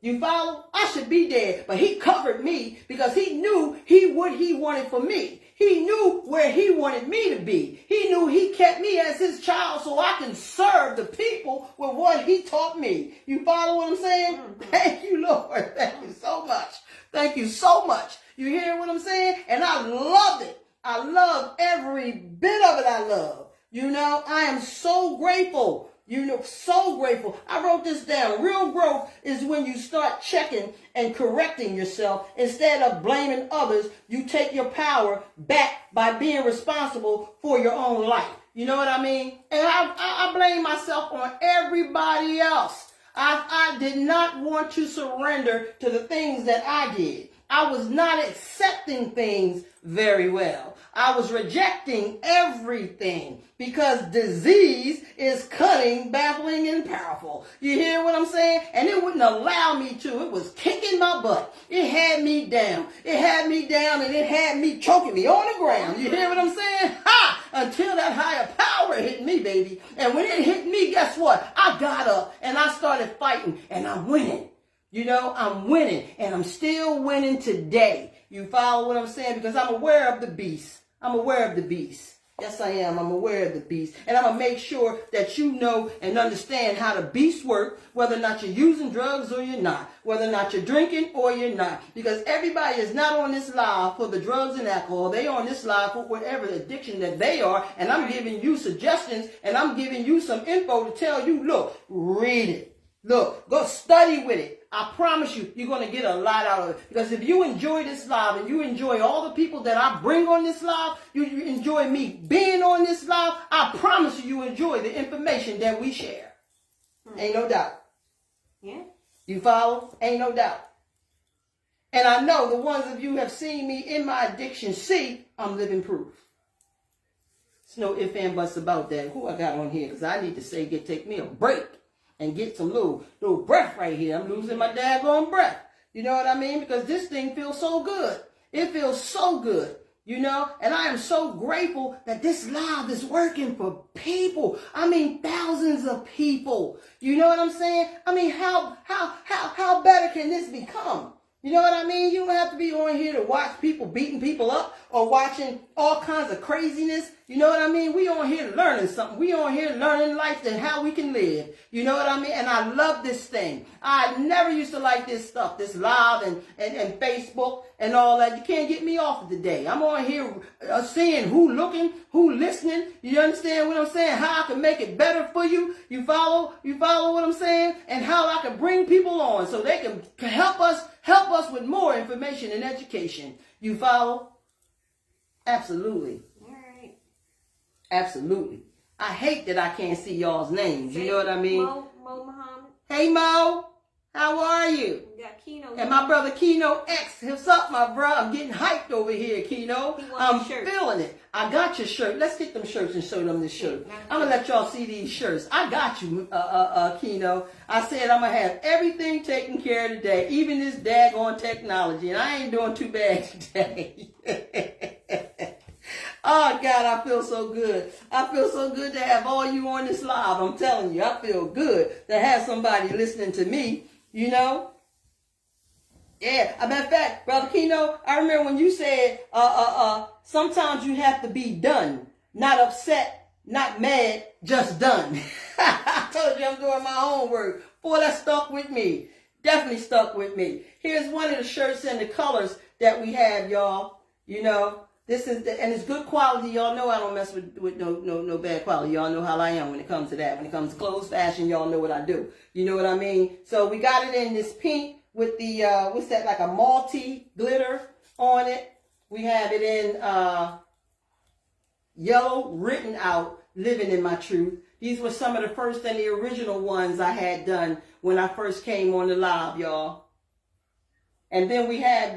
You follow? I should be dead. But he covered me because he knew what he wanted for me. He knew where he wanted me to be. He knew he kept me as his child so I can serve the people with what he taught me. You follow what I'm saying? Thank you, Lord. Thank you so much. Thank you so much. You hear what I'm saying? And I love it. I love every bit of it. I love. You know, I am so grateful. You know, so grateful. I wrote this down. Real growth is when you start checking and correcting yourself. Instead of blaming others, you take your power back by being responsible for your own life. You know what I mean? And I blame myself on everybody else. I did not want to surrender to the things that I did. I was not accepting things very well. I was rejecting everything because disease is cunning, baffling, and powerful. You hear what I'm saying? And it wouldn't allow me to. It was kicking my butt. It had me down. It had me down and it had me choking me on the ground. You hear what I'm saying? Ha! Until that higher power hit me, baby. And when it hit me, guess what? I got up and I started fighting and I'm winning. You know, I'm winning and I'm still winning today. You follow what I'm saying? Because I'm aware of the beast. I'm aware of the beast. Yes, I am. I'm aware of the beast. And I'm going to make sure that you know and understand how the beast work, whether or not you're using drugs or you're not, whether or not you're drinking or you're not. Because everybody is not on this live for the drugs and alcohol. They on this live for whatever addiction that they are. And I'm giving you suggestions and I'm giving you some info to tell you, look, read it. Look, go study with it. I promise you, you're going to get a lot out of it. Because if you enjoy this live and you enjoy all the people that I bring on this live, you enjoy me being on this live, I promise you enjoy the information that we share. Ain't no doubt. Yeah. You follow? Ain't no doubt. And I know the ones of you who have seen me in my addiction see I'm living proof. There's no ifs and buts about that. Who I got on here? Because I need to say, take me a break. And get some little breath right here. I'm losing my daggone breath. You know what I mean? Because this thing feels so good. It feels so good. You know, and I am so grateful that this live is working for people. I mean, thousands of people. You know what I'm saying? I mean, how better can this become? You know what I mean? You don't have to be on here to watch people beating people up or watching all kinds of craziness. You know what I mean? We on here learning something. We on here learning life and how we can live. You know what I mean? And I love this thing. I never used to like this stuff, this live and Facebook and all that. You can't get me off of today. I'm on here seeing who looking, who listening. You understand what I'm saying? How I can make it better for you. You follow what I'm saying? And how I can bring people on so they can help us with more information and education. You follow? Absolutely. All right. Absolutely. I hate that I can't see y'all's names. You know what I mean? Mo Muhammad. Hey Mo, how are you? We got Keno. And my brother Keno X. What's up, my bro? I'm getting hyped over here, Keno. I'm feeling it. I got your shirt. Let's get them shirts and show them this shirt. I'm going to let y'all see these shirts. I got you, Keno. I said I'm going to have everything taken care of today, even this daggone technology. And I ain't doing too bad today. Oh, God, I feel so good. I feel so good to have all you on this live. I'm telling you, I feel good to have somebody listening to me, you know. Yeah, as a matter of fact, Brother Keno, I remember when you said, sometimes you have to be done, not upset, not mad, just done. I told you I'm doing my homework. Boy, that stuck with me. Definitely stuck with me. Here's one of the shirts and the colors that we have, y'all. You know, this is and it's good quality. Y'all know I don't mess with no bad quality. Y'all know how I am when it comes to that. When it comes to clothes, fashion, y'all know what I do. You know what I mean? So we got it in this pink with the, what's that, like a multi glitter on it. We have it in yellow, written out, living in my truth. These were some of the first and the original ones I had done when I first came on the live, y'all. And then we have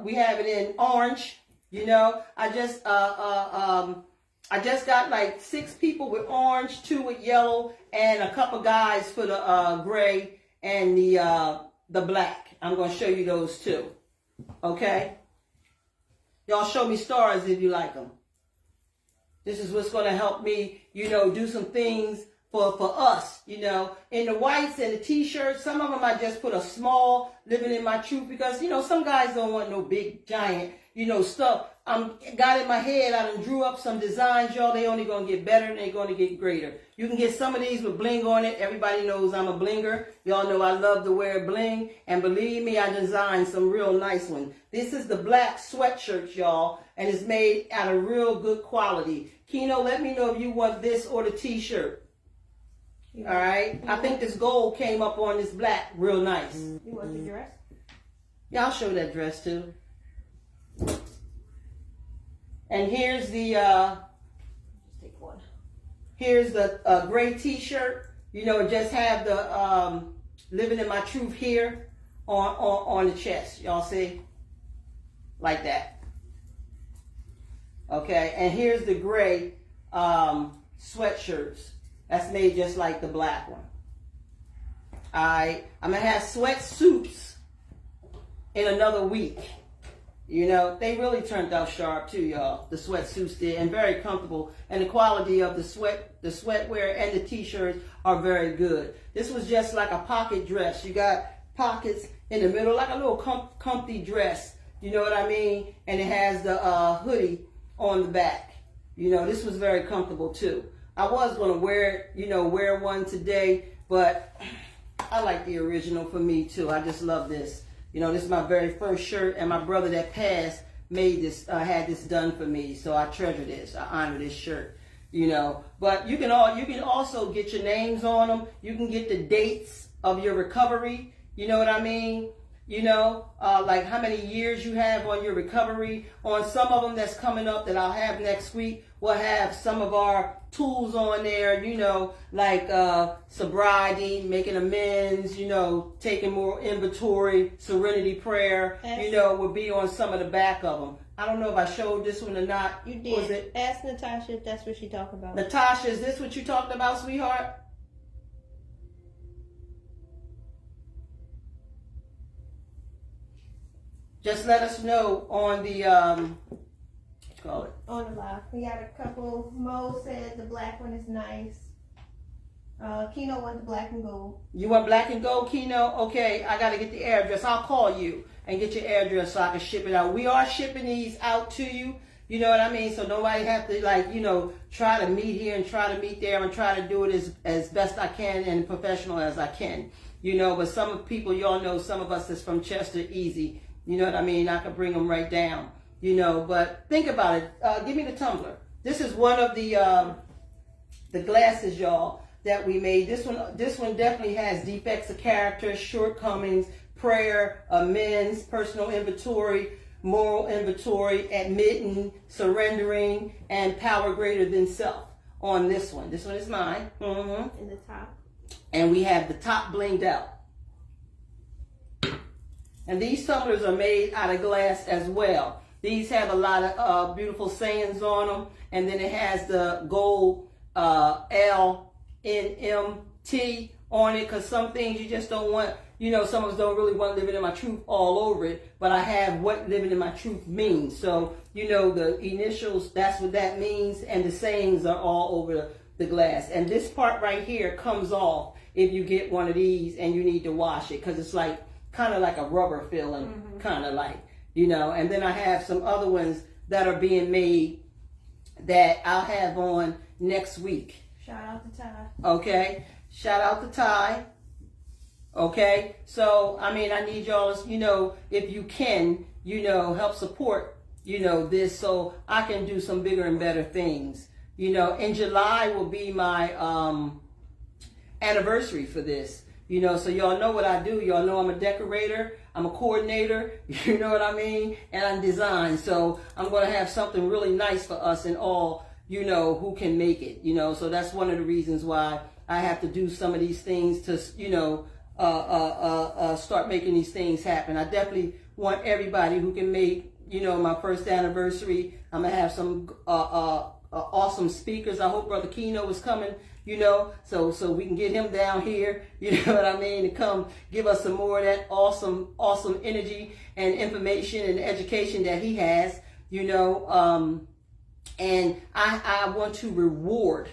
we have it in orange. You know, I just got like 6 people with orange, 2 with yellow, and a couple guys for the gray and the black. I'm going to show you those too. Okay? Y'all show me stars if you like them. This is what's going to help me, you know, do some things for us, you know. In the whites and the t-shirts, some of them I just put a small living in my truth because, you know, some guys don't want no big, giant, you know, stuff. Got in my head, I done drew up some designs, y'all. They only going to get better and they going to get greater. You can get some of these with bling on it. Everybody knows I'm a blinger. Y'all know I love to wear bling. And believe me, I designed some real nice ones. This is the black sweatshirt, y'all. And it's made out of real good quality. Keno, let me know if you want this or the t-shirt. All right. I think this gold came up on this black real nice. You want the dress? Yeah, I'll show that dress too. And here's the Just take one. here's the gray t-shirt. You know, just have the living in my truth here on the chest. Y'all see? Like that. Okay. And here's the gray sweatshirts. That's made just like the black one. I'm going to have sweatsuits in another week. You know, they really turned out sharp too, y'all. The sweatsuits did, and very comfortable. And the quality of the sweatwear and the t-shirts are very good. This was just like a pocket dress. You got pockets in the middle, like a little comfy dress. You know what I mean? And it has the hoodie on the back. You know, this was very comfortable too. I was going to wear one today, but I like the original for me too. I just love this. You know, this is my very first shirt, and my brother that passed made this, had this done for me. So I treasure this. I honor this shirt. You know, but you can also get your names on them. You can get the dates of your recovery. You know what I mean? You know, like how many years you have on your recovery. On some of them that's coming up that I'll have next week, we'll have some of our tools on there, you know, like sobriety, making amends, you know, taking more inventory, serenity prayer, you know, will be on some of the back of them. I don't know if I showed this one or not. You did. Was it? Ask Natasha if that's what she talked about. Natasha, is this what you talked about, sweetheart? Just let us know on the Call it. On the live. We got a couple. Mo said the black one is nice. Keno wants the black and gold. You want black and gold, Keno? Okay, I gotta get the address. I'll call you and get your address so I can ship it out. We are shipping these out to you. You know what I mean? So nobody have to try to meet here and try to meet there and try to do it as best I can and professional as I can. But some of people, y'all know, some of us is from Chester, easy. You know what I mean? I can bring them right down. But think about it. Give me the tumbler. This is one of the glasses, y'all, that we made. This one definitely has defects of character, shortcomings, prayer, amends, personal inventory, moral inventory, admitting, surrendering, and power greater than self on this one. This one is mine. Mm-hmm. In the top. And we have the top blinged out. And these tumblers are made out of glass as well. These have a lot of beautiful sayings on them. And then it has the gold LNMT on it, because some things you just don't want, some of us don't really want living in my truth all over it, but I have what living in my truth means. So, the initials, that's what that means, and the sayings are all over the glass. And this part right here comes off if you get one of these and you need to wash it, because it's like kind of like a rubber feeling, kind of like, and then I have some other ones that are being made that I'll have on next week. Shout out to Ty. Okay. Shout out to Ty. Okay. So, I need y'all, if you can, help support, this so I can do some bigger and better things. In July will be my anniversary for this. So y'all know what I do. Y'all know I'm a decorator. I'm a coordinator. You know what I mean? And I design. So I'm going to have something really nice for us and all, who can make it. So that's one of the reasons why I have to do some of these things to, start making these things happen. I definitely want everybody who can make, my first anniversary. I'm going to have some awesome speakers. I hope Brother Keno is coming, so we can get him down here, you know what I mean, to come give us some more of that awesome energy and information and education that he has, and I want to reward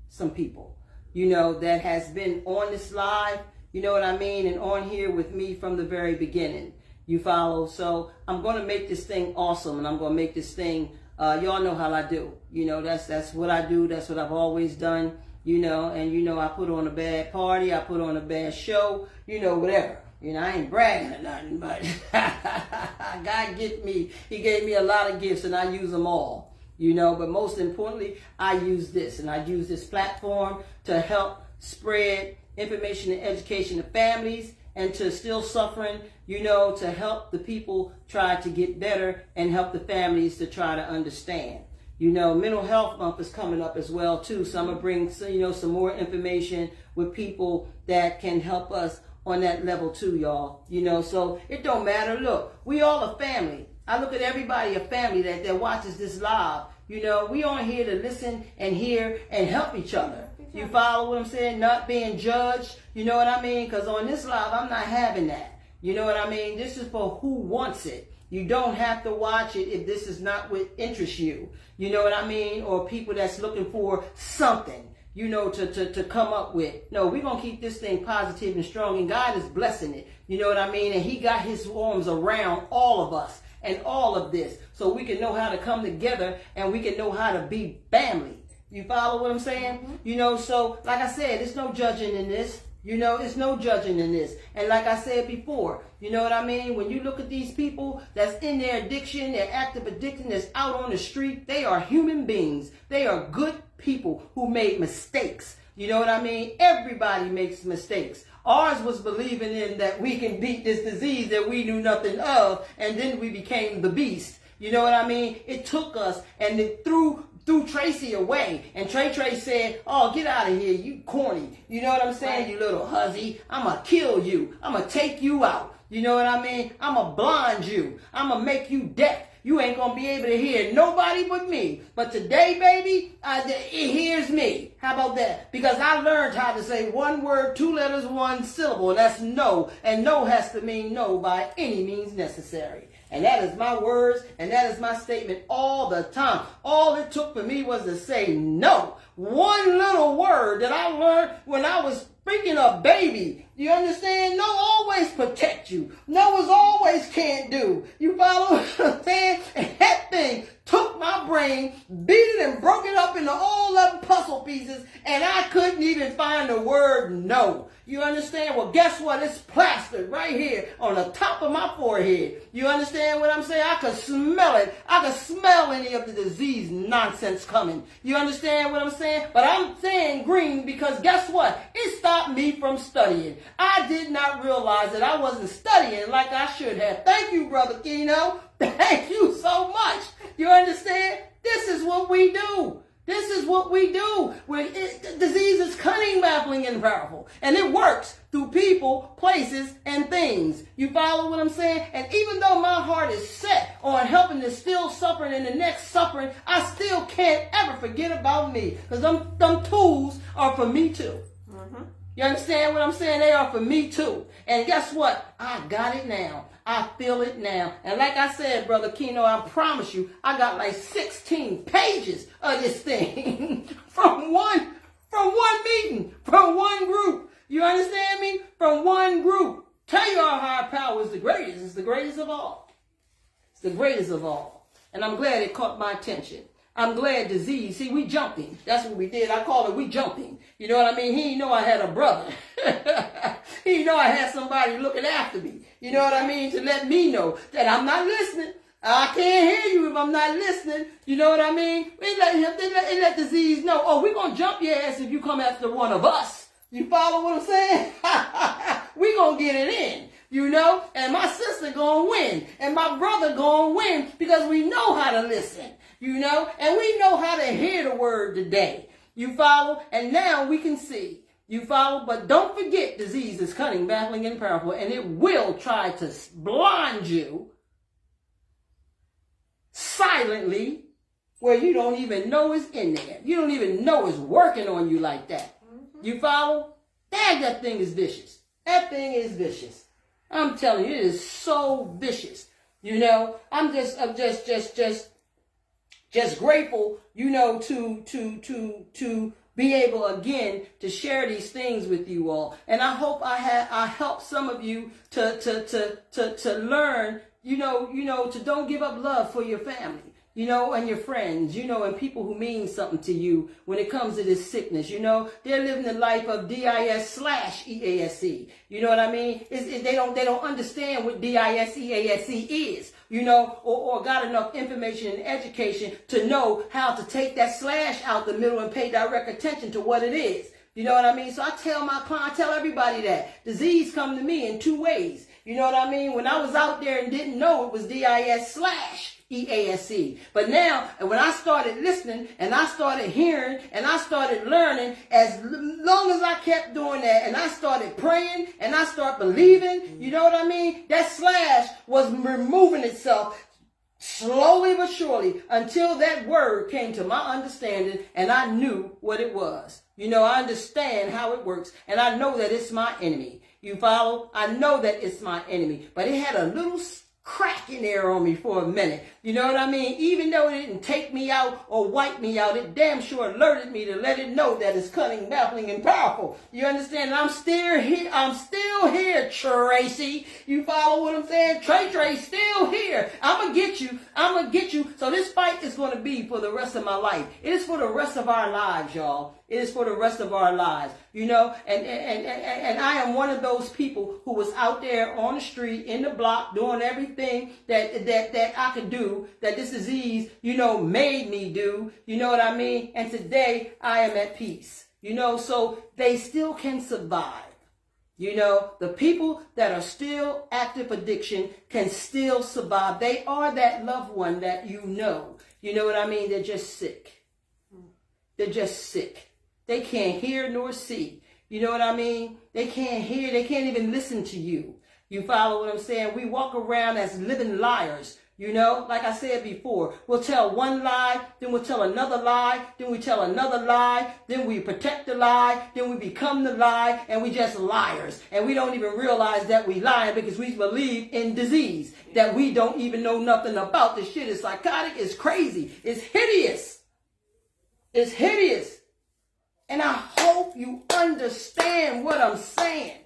some people, that has been on this live, you know what I mean, and on here with me from the very beginning. You follow? So I'm going to make this thing awesome, and I'm going to make this thing, y'all know how I do. That's what I do. That's what I've always done, and I put on a bad party. I put on a bad show, whatever. I ain't bragging or nothing, but God He gave me a lot of gifts, and I use them all. But most importantly, I use this, and I use this platform to help spread information and education to families, and to still suffering, to help the people try to get better and help the families to try to understand. Mental health month is coming up as well too, so I'm gonna bring some more information with people that can help us on that level too, y'all. So it don't matter. Look, we all a family. I look at everybody a family that watches this live. We on here to listen and hear and help each other. You follow what I'm saying? Not being judged. You know what I mean? Because on this live, I'm not having that. You know what I mean? This is for who wants it. You don't have to watch it if this is not what interests you. You know what I mean? Or people that's looking for something, to come up with. No, we're going to keep this thing positive and strong, and God is blessing it. You know what I mean? And He got His arms around all of us and all of this, so we can know how to come together and we can know how to be family. You follow what I'm saying? So like I said, there's no judging in this. It's no judging in this. And like I said before, you know what I mean? When you look at these people that's in their addiction, their active addiction, that's out on the street, they are human beings. They are good people who made mistakes. You know what I mean? Everybody makes mistakes. Ours was believing in that we can beat this disease that we knew nothing of, and then we became the beast. You know what I mean? It took us, and it threw Tracy away. And Trey said, oh, get out of here, you corny. You know what I'm saying? You little hussy. I'm going to kill you. I'm going to take you out. You know what I mean? I'm going to blind you. I'm going to make you deaf. You ain't going to be able to hear nobody but me. But today, baby, it hears me. How about that? Because I learned how to say one word, 2 letters, 1 syllable. And that's no. And no has to mean no by any means necessary. And that is my words, and that is my statement all the time. All it took for me was to say no. One little word that I learned when I was freaking a baby. You understand? No always protect you. No is always can't do. You follow what I'm saying? And that thing took my brain, beat it and broke it up into all of the puzzle pieces, and I couldn't even find the word no. You understand? Well, guess what? It's plastered right here on the top of my forehead. You understand what I'm saying? I could smell it. I could smell any of the disease nonsense coming. You understand what I'm saying? But I'm saying green because guess what? It stopped me from studying. I did not realize that I wasn't studying like I should have. Thank you, Brother Keno. Thank you so much. You understand? This is what we do. This is what we do. Disease is cunning, baffling, and powerful. And it works through people, places, and things. You follow what I'm saying? And even though my heart is set on helping the still suffering and the next suffering, I still can't ever forget about me. Because them tools are for me too. You understand what I'm saying? They are for me too. And guess what? I got it now. I feel it now. And like I said, Brother Keno, I promise you, I got like 16 pages of this thing from one meeting, from one group. You understand me? From one group. Tell you our higher power is the greatest. It's the greatest of all. It's the greatest of all. And I'm glad it caught my attention. I'm glad disease. See, we jumped him. That's what we did. I call it we jumped him. You know what I mean? He didn't know I had a brother. He didn't know I had somebody looking after me. You know what I mean? To let me know that I'm not listening. I can't hear you if I'm not listening. You know what I mean? They let disease know, oh, we're going to jump your ass if you come after one of us. You follow what I'm saying? We're going to get it in. You know? And my sister going to win. And my brother going to win because we know how to listen. You know? And we know how to hear the word today. You follow? And now we can see. You follow? But don't forget, disease is cunning, baffling, and powerful. And it will try to blind you silently where you don't even know it's in there. You don't even know it's working on you like that. You follow? Dang, that thing is vicious. That thing is vicious. I'm telling you, it is so vicious. You know, I'm just grateful, you know, to be able again to share these things with you all. And I hope I help some of you to learn, you know, to don't give up love for your family. You know, and your friends, you know, and people who mean something to you when it comes to this sickness. You know, they're living the life of DIS/EASE. You know what I mean? They don't understand what DIS/EASE is. You know, or got enough information and education to know how to take that slash out the middle and pay direct attention to what it is. You know what I mean? So I tell my clients, I tell everybody that disease come to me in two ways. You know what I mean? When I was out there and didn't know it was DIS/EASE. But now, when I started listening and I started hearing and I started learning, as long as I kept doing that and I started praying and I started believing, you know what I mean? That slash was removing itself slowly but surely until that word came to my understanding and I knew what it was. You know, I understand how it works and I know that it's my enemy. You follow? I know that it's my enemy, but it had a little crack in there on me for a minute. You know what I mean? Even though it didn't take me out or wipe me out, it damn sure alerted me to let it know that it's cunning, baffling, and powerful. You understand? And I'm still here, Tracy. You follow what I'm saying? Trey, still here. I'm going to get you. So this fight is going to be for the rest of my life. It is for the rest of our lives, y'all. It is for the rest of our lives, you know, and I am one of those people who was out there on the street, in the block, doing everything that I could do, that this disease, you know, made me do, you know what I mean? And today I am at peace, you know, so they still can survive. You know, the people that are still active addiction can still survive. They are that loved one that you know what I mean? They're just sick. They're just sick. They can't hear nor see. You know what I mean? They can't hear. They can't even listen to you. You follow what I'm saying? We walk around as living liars You know, like I said before, we'll tell one lie, then we'll tell another lie, then we tell another lie, then we protect the lie, then we become the lie, and we just liars. And we don't even realize that we lying because we believe in disease that we don't even know nothing about. This shit is psychotic, it's crazy, it's hideous. It's hideous. And I hope you understand what I'm saying.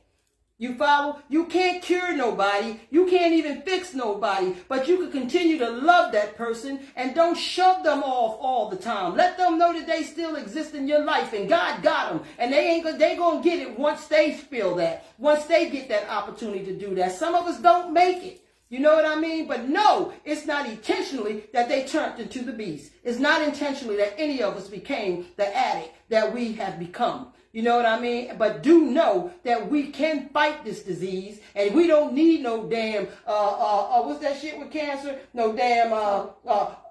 You follow? You can't cure nobody. You can't even fix nobody. But you can continue to love that person and don't shove them off all the time. Let them know that they still exist in your life and God got them. And they gonna get it once they feel that. Once they get that opportunity to do that. Some of us don't make it. You know what I mean? But no, it's not intentionally that they turned into the beast. It's not intentionally that any of us became the addict that we have become. You know what I mean? But do know that we can fight this disease and we don't need no damn, what's that shit with cancer? No damn,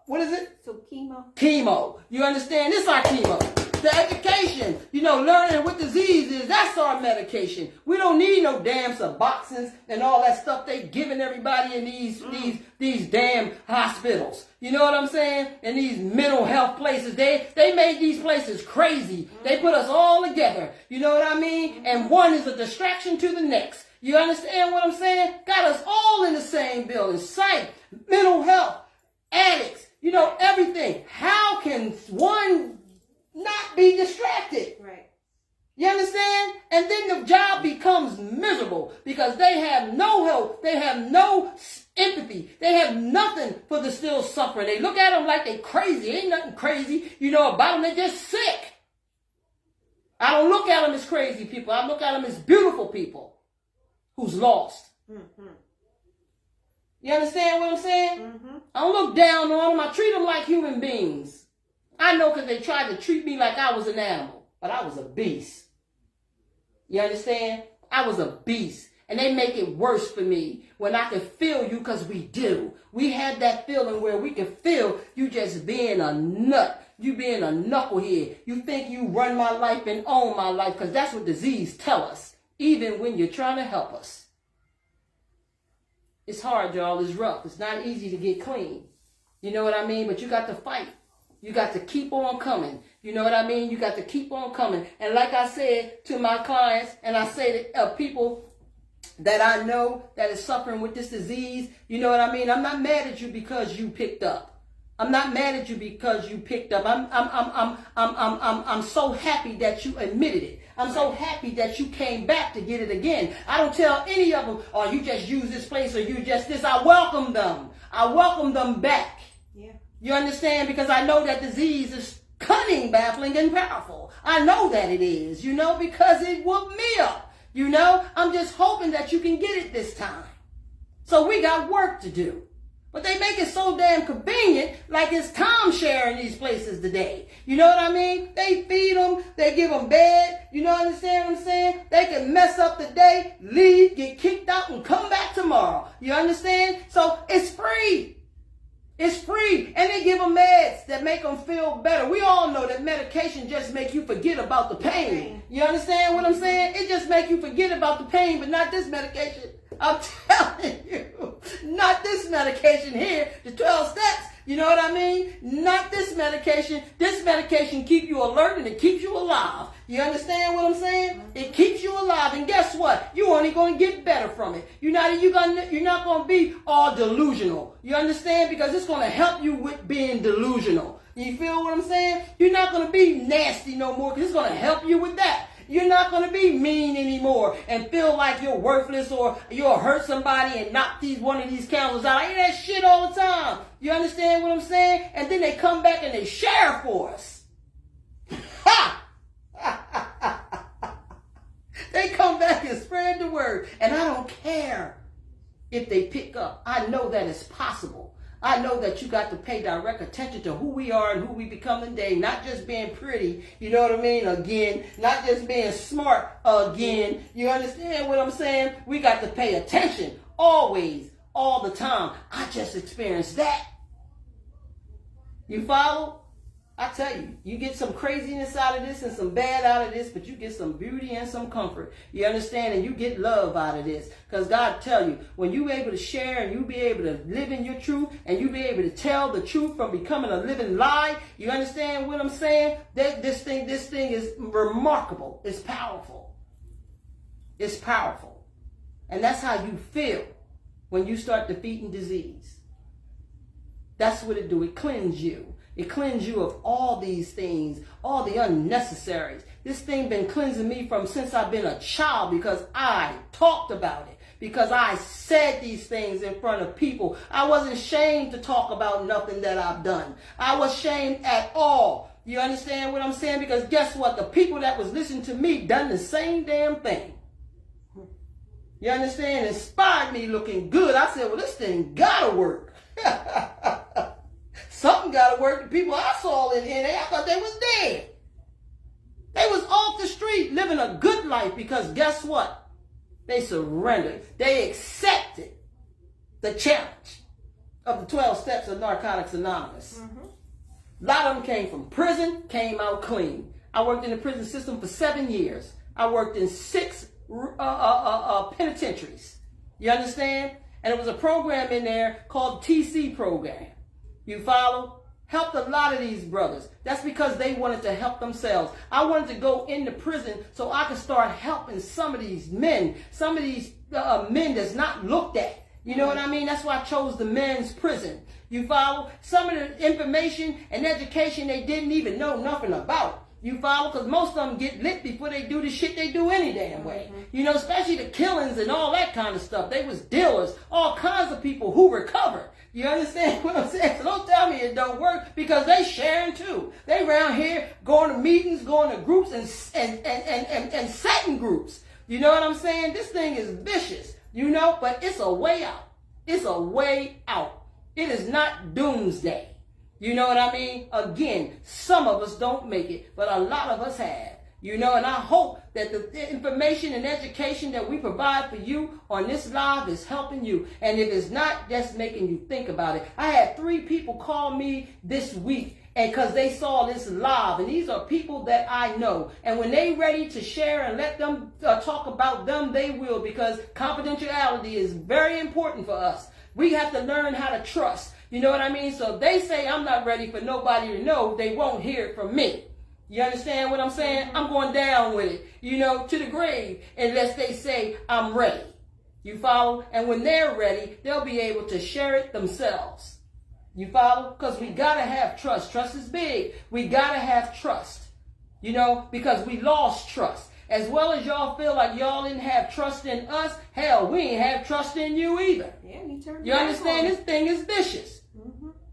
what is it? So chemo. Chemo. You understand? This is our chemo. The education, you know, learning what disease is, that's our medication. We don't need no damn Suboxones and all that stuff they giving everybody in these damn hospitals. You know what I'm saying? And these mental health places, they made these places crazy. They put us all together. You know what I mean? And one is a distraction to the next. You understand what I'm saying? Got us all in the same building. Psych, mental health, addicts, you know, everything. How can one not be distracted? Right. You understand? And then the job becomes miserable because they have no help. They have no empathy. They have nothing for the still suffering. They look at them like they crazy. Ain't nothing crazy, you know, about them. They're just sick. I don't look at them as crazy people. I look at them as beautiful people who's lost. Mm-hmm. You understand what I'm saying? Mm-hmm. I don't look down on them. I treat them like human beings. I know because they tried to treat me like I was an animal, but I was a beast. You understand? I was a beast. And they make it worse for me when I can feel you because we do. We had that feeling where we can feel you just being a nut. You being a knucklehead. You think you run my life and own my life because that's what disease tell us, even when you're trying to help us. It's hard, y'all. It's rough. It's not easy to get clean. You know what I mean? But you got to fight. You got to keep on coming. You know what I mean? You got to keep on coming. And like I said to my clients, and I say to people that I know that is suffering with this disease, you know what I mean? I'm not mad at you because you picked up. I'm not mad at you because you picked up. I'm so happy that you admitted it. I'm so happy that you came back to get it again. I don't tell any of them, oh, you just use this place or you just this. I welcome them. I welcome them back. Yeah. You understand? Because I know that disease is cunning, baffling, and powerful. I know that it is, you know, because it whooped me up. You know, I'm just hoping that you can get it this time. So we got work to do. But they make it so damn convenient, like it's timeshare in these places today. You know what I mean? They feed them, they give them bed. You know, understand what I'm saying? They can mess up the day, leave, get kicked out, and come back tomorrow. You understand? So it's free. It's free. And they give them meds that make them feel better. We all know that medication just make you forget about the pain. You understand what I'm saying? It just make you forget about the pain, but not this medication. I'm telling you, not this medication here, the 12 steps. You know what I mean? Not this medication. This medication keeps you alert and it keeps you alive. You understand what I'm saying? It keeps you alive, and guess what? You're only going to get better from it. You're not going to be all delusional. You understand? Because it's going to help you with being delusional. You feel what I'm saying? You're not going to be nasty no more because it's going to help you with that. You're not going to be mean anymore and feel like you're worthless or you'll hurt somebody and knock one of these candles out. I hear that shit all the time. You understand what I'm saying? And then they come back and they share for us. Ha! They come back and spread the word. And I don't care if they pick up. I know that it's possible. I know that you got to pay direct attention to who we are and who we become today. Not just being pretty, you know what I mean, again. Not just being smart again. You understand what I'm saying? We got to pay attention always, all the time. I just experienced that. You follow? I tell you, you get some craziness out of this and some bad out of this, but you get some beauty and some comfort. You understand? And you get love out of this. Because God tell you, when you able to share and you be able to live in your truth and you be able to tell the truth from becoming a living lie, you understand what I'm saying? That this thing is remarkable. It's powerful. It's powerful. And that's how you feel when you start defeating disease. That's what it do. It cleanses you. It cleanses you of all these things, all the unnecessaries. This thing been cleansing me from since I've been a child because I talked about it. Because I said these things in front of people. I wasn't ashamed to talk about nothing that I've done. I was ashamed at all. You understand what I'm saying? Because guess what? The people that was listening to me done the same damn thing. You understand? It inspired me looking good. I said, well, this thing gotta work. Something gotta work. The people I saw in here, I thought they was dead. They was off the street living a good life because guess what? They surrendered. They accepted the challenge of the 12 steps of Narcotics Anonymous. A lot of them came from prison, came out clean. I worked in the prison system for 7 years. I worked in 6 penitentiaries. You understand? And it was a program in there called TC program. You follow? Helped a lot of these brothers. That's because they wanted to help themselves. I wanted to go into prison so I could start helping some of these men. Some of these men that's not looked at. You know what I mean? That's why I chose the men's prison. You follow? Some of the information and education they didn't even know nothing about. You follow? Because most of them get lit before they do the shit they do any damn way. You know, especially the killings and all that kind of stuff. They was dealers. All kinds of people who recovered. You understand what I'm saying? So don't tell me it don't work because they sharing too. They around here going to meetings, going to groups and setting groups. You know what I'm saying? This thing is vicious, you know, but it's a way out. It's a way out. It is not doomsday. You know what I mean? Again, some of us don't make it, but a lot of us have. You know, and I hope that the information and education that we provide for you on this live is helping you. And if it's not, just making you think about it. I had 3 people call me this week and because they saw this live. And these are people that I know. And when they ready to share and let them talk about them, they will, because confidentiality is very important for us. We have to learn how to trust. You know what I mean? So if they say I'm not ready for nobody to know, they won't hear it from me. You understand what I'm saying? I'm going down with it, you know, to the grave, unless they say I'm ready. You follow? And when they're ready, they'll be able to share it themselves. You follow? Because we got to have trust. Trust is big. We got to have trust, you know, because we lost trust. As well as y'all feel like y'all didn't have trust in us, hell, we ain't have trust in you either. Yeah, you understand? This thing is vicious.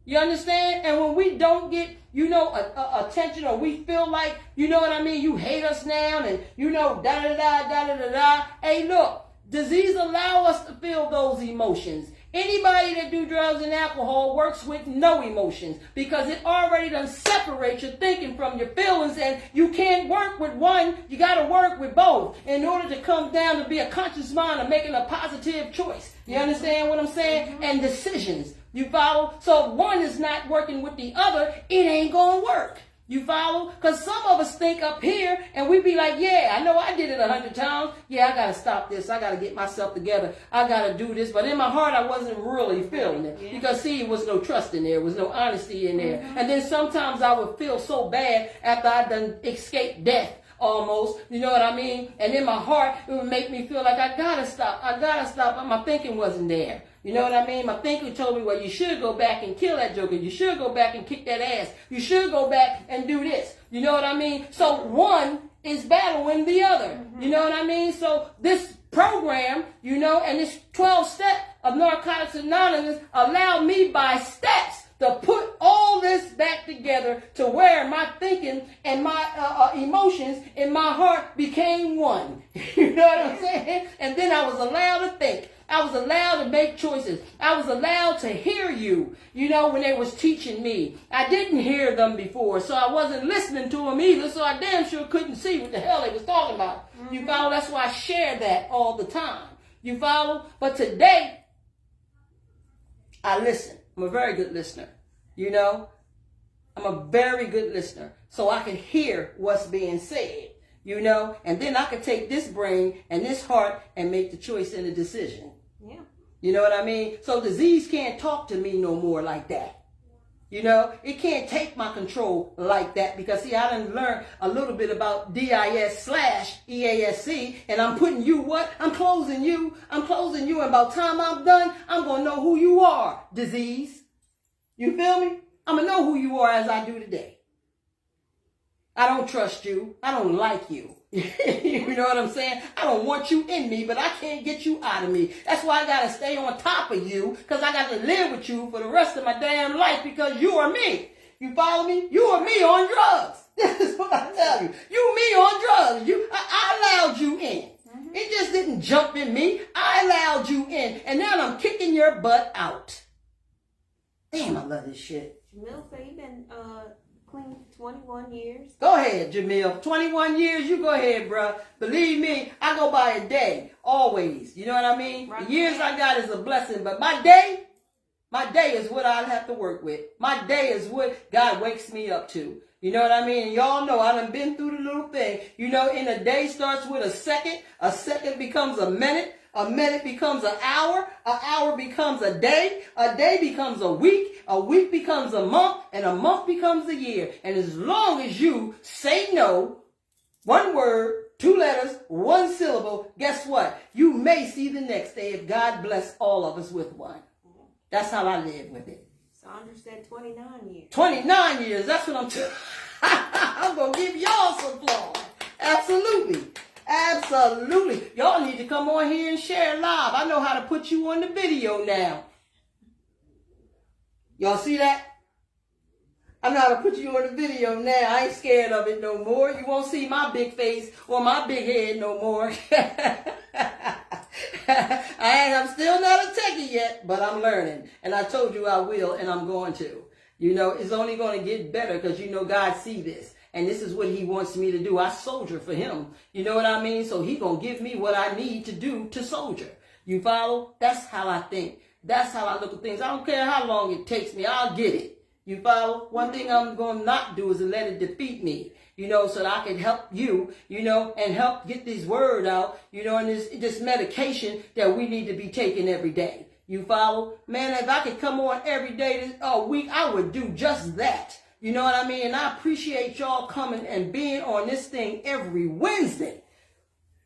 You understand? And when we don't get, you know, attention, or we feel like, you know what I mean, you hate us now, and you know, da-da-da. Hey, look, disease allow us to feel those emotions. Anybody that do drugs and alcohol works with no emotions because it already done separates your thinking from your feelings, and you can't work with one. You got to work with both in order to come down to be a conscious mind of making a positive choice. You understand what I'm saying? And decisions. You follow? So if one is not working with the other, it ain't going to work. You follow? Because some of us think up here and we be like, yeah, I know I did it 100 times. Yeah, I got to stop this. I got to get myself together. I got to do this. But in my heart, I wasn't really feeling it. Because, see, there was no trust in there. There was no honesty in there. And then sometimes I would feel so bad after I done escaped death. Almost, you know what I mean? And in my heart, it would make me feel like I gotta stop. But my thinking wasn't there. You know what I mean? My thinking told me, well, you should go back and kill that joker. You should go back and kick that ass. You should go back and do this. You know what I mean? So one is battling the other. You know what I mean? So this program, you know, and this 12 step of Narcotics Anonymous allowed me by steps to put all this back together to where my thinking and my emotions in my heart became one. You know what I'm saying? And then I was allowed to think. I was allowed to make choices. I was allowed to hear you, you know, when they was teaching me. I didn't hear them before, so I wasn't listening to them either, so I damn sure couldn't see what the hell they was talking about. You follow? That's why I share that all the time. You follow? But today, I listen. I'm a very good listener, you know. I'm a very good listener. So I can hear what's being said, you know, and then I can take this brain and this heart and make the choice and the decision. Yeah. You know what I mean? So disease can't talk to me no more like that. You know, it can't take my control like that because, see, I done learned a little bit about DIS/EASC, and I'm putting you what? I'm closing you. I'm closing you, and by the time I'm done, I'm going to know who you are, disease. You feel me? I'm going to know who you are as I do today. I don't trust you. I don't like you. You know what I'm saying? I don't want you in me, but I can't get you out of me. That's why I got to stay on top of you, because I got to live with you for the rest of my damn life, because you are me. You follow me? You are me on drugs. This is what I tell you. You me on drugs. I allowed you in. It just didn't jump in me. I allowed you in. And now I'm kicking your butt out. Damn, I love this shit. Jamil said you've been clean 21 years. Go ahead, Jamil. 21 years, you go ahead, bro. Believe me, I go by a day, always. You know what I mean? Right. The years I got is a blessing, but my day is what I have to work with. My day is what God wakes me up to. You know what I mean? And y'all know I done been through the little thing. You know, in a day starts with a second becomes a minute becomes an hour becomes a day becomes a week becomes a month, and a month becomes a year. And as long as you say no, one word, 2 letters, 1 syllable, guess what? You may see the next day if God bless all of us with one. That's how I live with it. Sandra said 29 years. 29 years, that's what I'm telling. I'm going to give y'all some applause. Absolutely. Absolutely. Y'all need to come on here and share live. I know how to put you on the video now. Y'all see that? I know how to put you on the video now. I ain't scared of it no more. You won't see my big face or my big head no more. I'm still not a techie yet, but I'm learning. And I told you I will, and I'm going to. You know, it's only going to get better because, you know, God see this. And this is what he wants me to do. I soldier for him. You know what I mean? So he going to give me what I need to do to soldier. You follow? That's how I think. That's how I look at things. I don't care how long it takes me. I'll get it. You follow? One thing I'm going to not do is let it defeat me. You know, so that I can help you, you know, and help get this word out, you know, and this medication that we need to be taking every day. You follow? Man, if I could come on every day this week, I would do just that. You know what I mean? And I appreciate y'all coming and being on this thing every Wednesday.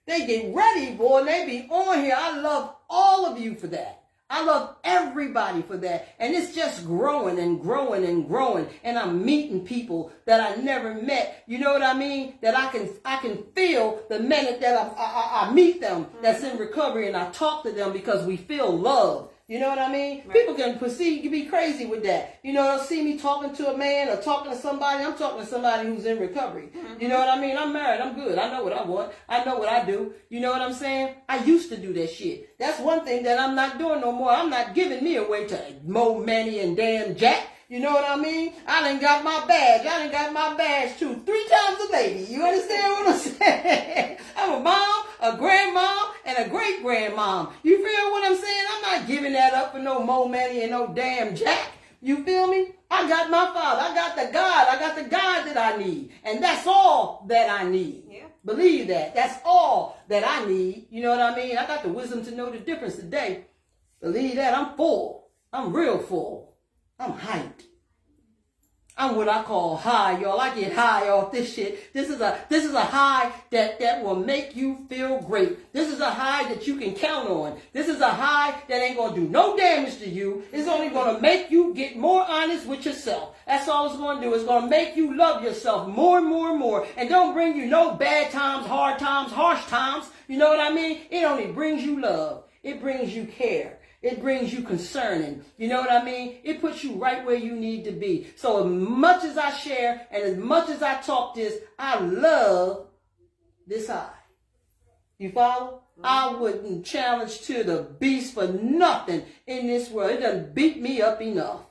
They get ready, boy, and they be on here. I love all of you for that. I love everybody for that. And it's just growing and growing and growing. And I'm meeting people that I never met. You know what I mean? That I can feel the minute that I meet them that's in recovery, and I talk to them because we feel love. You know what I mean? Right. People can be crazy with that. You know, they'll see me talking to a man or talking to somebody. I'm talking to somebody who's in recovery. Mm-hmm. You know what I mean? I'm married. I'm good. I know what I want. I know what I do. You know what I'm saying? I used to do that shit. That's one thing that I'm not doing no more. I'm not giving me away to Mo, Manny, and damn Jack. You know what I mean? I done got my badge. I done got my badge too. 3 times a lady. You understand what I'm saying? I'm a mom, a grandmom, and a great-grandmom. You feel what I'm saying? I'm not giving that up for no Mo, Manny, and no damn Jack. You feel me? I got my father. I got the God that I need. And that's all that I need. Yeah. Believe that. That's all that I need. You know what I mean? I got the wisdom to know the difference today. Believe that. I'm full. I'm real full. I'm hyped. I'm what I call high, y'all. I get high off this shit. This is a high that will make you feel great. This is a high that you can count on. This is a high that ain't gonna do no damage to you. It's only gonna make you get more honest with yourself. That's all it's gonna do. It's gonna make you love yourself more and more and more. And don't bring you no bad times, hard times, harsh times. You know what I mean? It only brings you love. It brings you care. It brings you concerning. You know what I mean? It puts you right where you need to be. So as much as I share and as much as I talk this, I love this high. You follow? I wouldn't challenge to the beast for nothing in this world. It doesn't beat me up enough.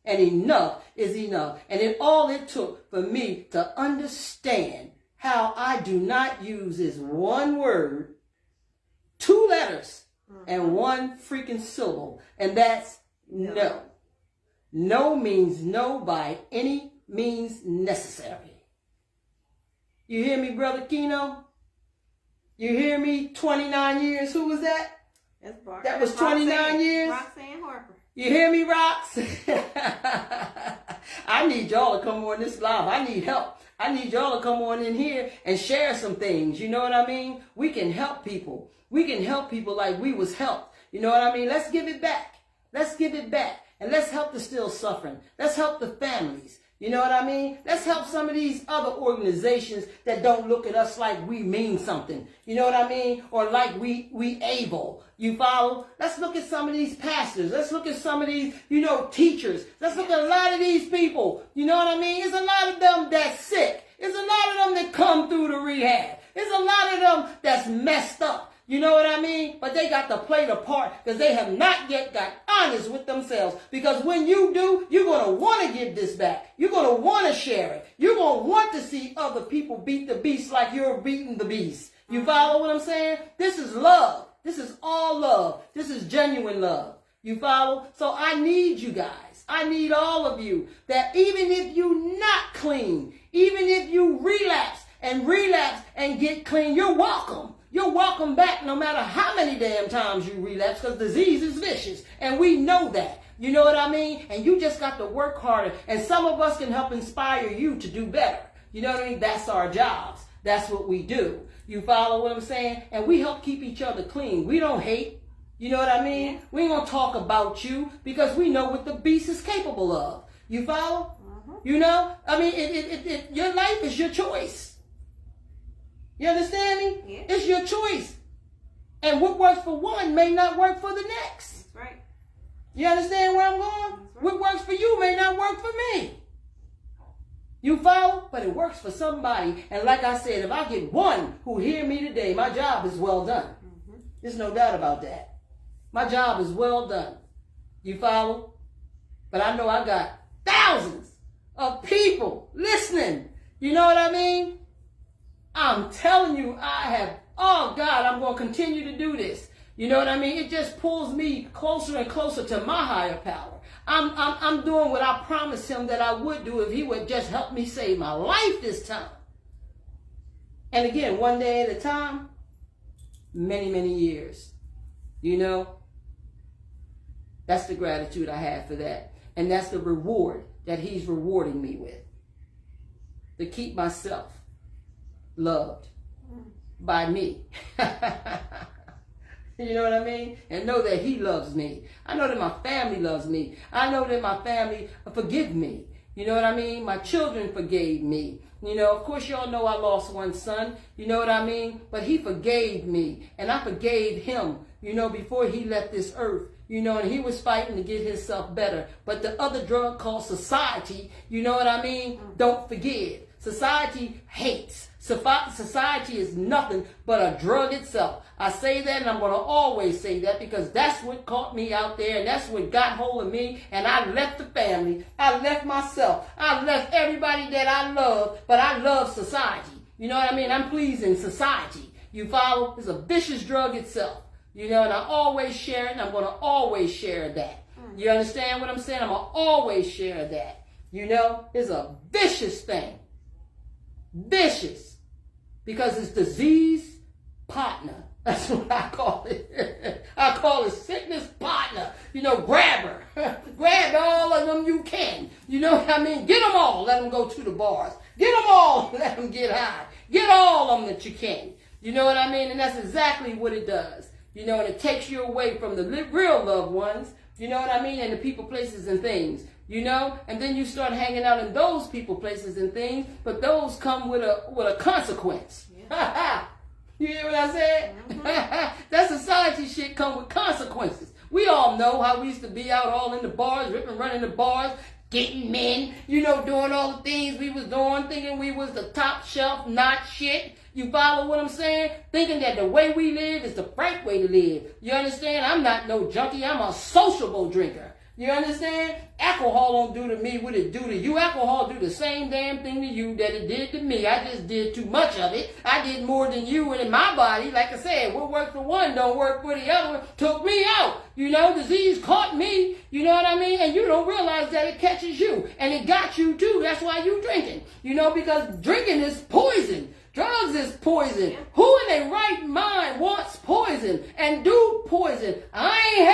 And enough is enough. And all it took for me to understand how I do not use this one word, 2 letters, and 1 freaking syllable. And that's no. No means no by any means necessary. You hear me, Brother Keno? You hear me? 29 years. Who was that? That was 29 years. Roxanne Harper. You hear me, Rox? I need y'all to come on this live. I need help. I need y'all to come on in here and share some things. You know what I mean? We can help people. We can help people like we was helped. You know what I mean? Let's give it back. Let's give it back. And let's help the still suffering. Let's help the families. You know what I mean? Let's help some of these other organizations that don't look at us like we mean something. You know what I mean? Or like we able. You follow? Let's look at some of these pastors. Let's look at some of these, teachers. Let's look at a lot of these people. You know what I mean? There's a lot of them that's sick. There's a lot of them that come through the rehab. There's a lot of them that's messed up. You know what I mean? But they got to play the part because they have not yet got honest with themselves. Because when you do, you're going to want to give this back. You're going to want to share it. You're going to want to see other people beat the beast like you're beating the beast. You follow what I'm saying? This is love. This is all love. This is genuine love. You follow? So I need you guys. I need all of you that even if you're not clean, even if you relapse and get clean, you're welcome. You're welcome back no matter how many damn times you relapse because disease is vicious. And we know that. You know what I mean? And you just got to work harder. And some of us can help inspire you to do better. You know what I mean? That's our jobs. That's what we do. You follow what I'm saying? And we help keep each other clean. We don't hate. You know what I mean? Yeah. We ain't going to talk about you because we know what the beast is capable of. You follow? You know? I mean, your life is your choice. You understand me? Yeah. It's your choice. And what works for one may not work for the next. That's right. You understand where I'm going? Right. What works for you may not work for me. You follow? But it works for somebody. And like I said, if I get one who hear me today, my job is well done. There's no doubt about that. My job is well done. You follow? But I know I got thousands of people listening. You know what I mean? I'm telling you, oh God, I'm going to continue to do this. You know what I mean? It just pulls me closer and closer to my higher power. I'm doing what I promised him that I would do if he would just help me save my life this time. And again, one day at a time, many, many years. You know, that's the gratitude I have for that. And that's the reward that he's rewarding me with. To keep myself loved by me. You know what I mean? And know that he loves me. I know that my family loves me. I know that my family forgive me. You know what I mean? My children forgave me. You know, of course, y'all know I lost one son. You know what I mean? But he forgave me. And I forgave him, before he left this earth. And he was fighting to get himself better. But the other drug called society, you know what I mean? Don't forgive. Society hates. Society is nothing but a drug itself. I say that and I'm going to always say that because that's what caught me out there and that's what got hold of me. And I left the family. I left myself. I left everybody that I love, but I love society. You know what I mean? I'm pleasing society. You follow? It's a vicious drug itself. And I always share it and I'm going to always share that. You understand what I'm saying? I'm going to always share that. It's a vicious thing. Vicious. Because it's disease partner. That's what I call it. I call it sickness partner. Grab her. Grab all of them you can. You know what I mean? Get them all. Let them go to the bars. Get them all. Let them get high. Get all of them that you can. You know what I mean? And that's exactly what it does. And it takes you away from the real loved ones. You know what I mean? And the people, places, and things. And then you start hanging out in those people, places, and things, but those come with a consequence. Yeah. You hear what I said? That society shit come with consequences. We all know how we used to be out all in the bars, ripping, running the bars, getting men, doing all the things we was doing, thinking we was the top shelf, not shit. You follow what I'm saying? Thinking that the way we live is the right way to live. You understand? I'm not no junkie. I'm a sociable drinker. You understand? Alcohol don't do to me what it do to you. Alcohol do the same damn thing to you that it did to me. I just did too much of it. I did more than you, and in my body, like I said, what worked for one don't work for the other. Took me out. You know, disease caught me. You know what I mean? And you don't realize that it catches you. And it got you too. That's why you drinking. You know, because drinking is poison. Drugs is poison. Who in their right mind wants poison and do poison? I ain't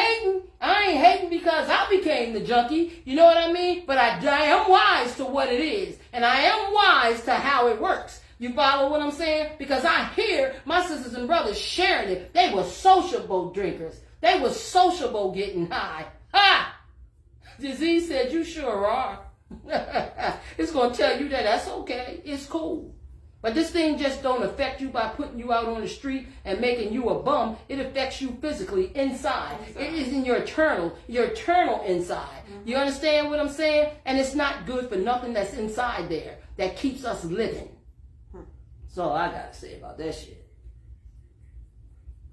hating because I became the junkie. You know what I mean? But I am wise to what it is. And I am wise to how it works. You follow what I'm saying? Because I hear my sisters and brothers sharing it. They were sociable drinkers. They were sociable getting high. Ha! Disease said, you sure are. It's going to tell you that that's okay. It's cool. But this thing just don't affect you by putting you out on the street and making you a bum. It affects you physically inside. It is in your eternal inside. You understand what I'm saying? And it's not good for nothing that's inside there that keeps us living. That's all I got to say about that shit.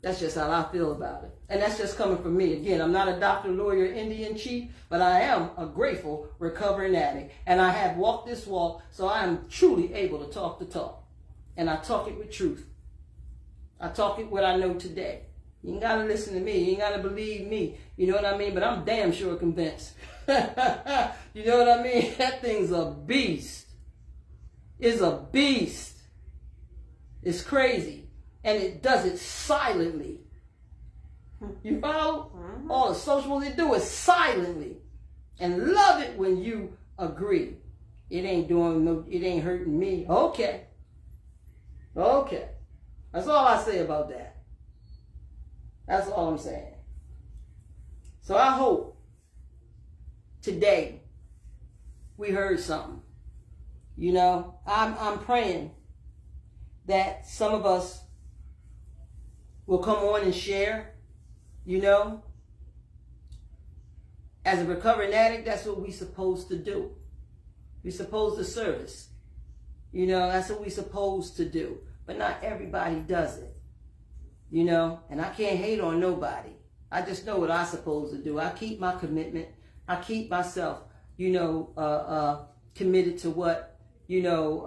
That's just how I feel about it. And that's just coming from me. Again, I'm not a doctor, lawyer, Indian chief, but I am a grateful recovering addict. And I have walked this walk, so I am truly able to talk the talk. And I talk it with truth. I talk it what I know today. You ain't got to listen to me. You ain't got to believe me. You know what I mean? But I'm damn sure convinced. You know what I mean? That thing's a beast. It's a beast. It's crazy. And it does it silently. You follow? All the socials they do is silently. And love it when you agree. It ain't hurting me. Okay. That's all I say about that. That's all I'm saying. So I hope today we heard something. You know, I'm praying that some of us will come on and share, you know. As a recovering addict, that's what we're supposed to do. We're supposed to service. You know, that's what we're supposed to do. But not everybody does it. You know, and I can't hate on nobody. I just know what I'm supposed to do. I keep my commitment. I keep myself, you know, committed to what, you know,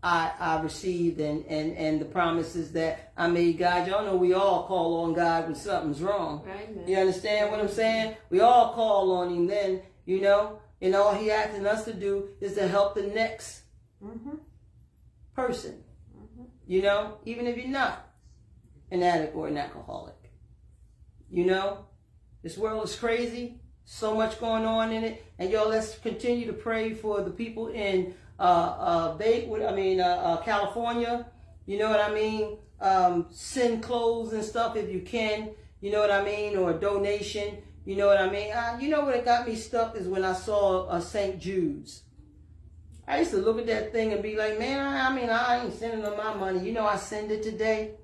I received and the promises that I made God. Y'all know we all call on God when something's wrong. Right, you understand what I'm saying? We all call on him then, you know, and all he asking us to do is to help the next person. You know, even if you're not an addict or an alcoholic. You know, this world is crazy. So much going on in it. And y'all, let's continue to pray for the people in California. You know what I mean? Send clothes and stuff if you can. You know what I mean? Or a donation. You know what I mean? You know what got me stuck is when I saw St. Jude's. I used to look at that thing and be like, man, I ain't sending them my money. You know, I send it today.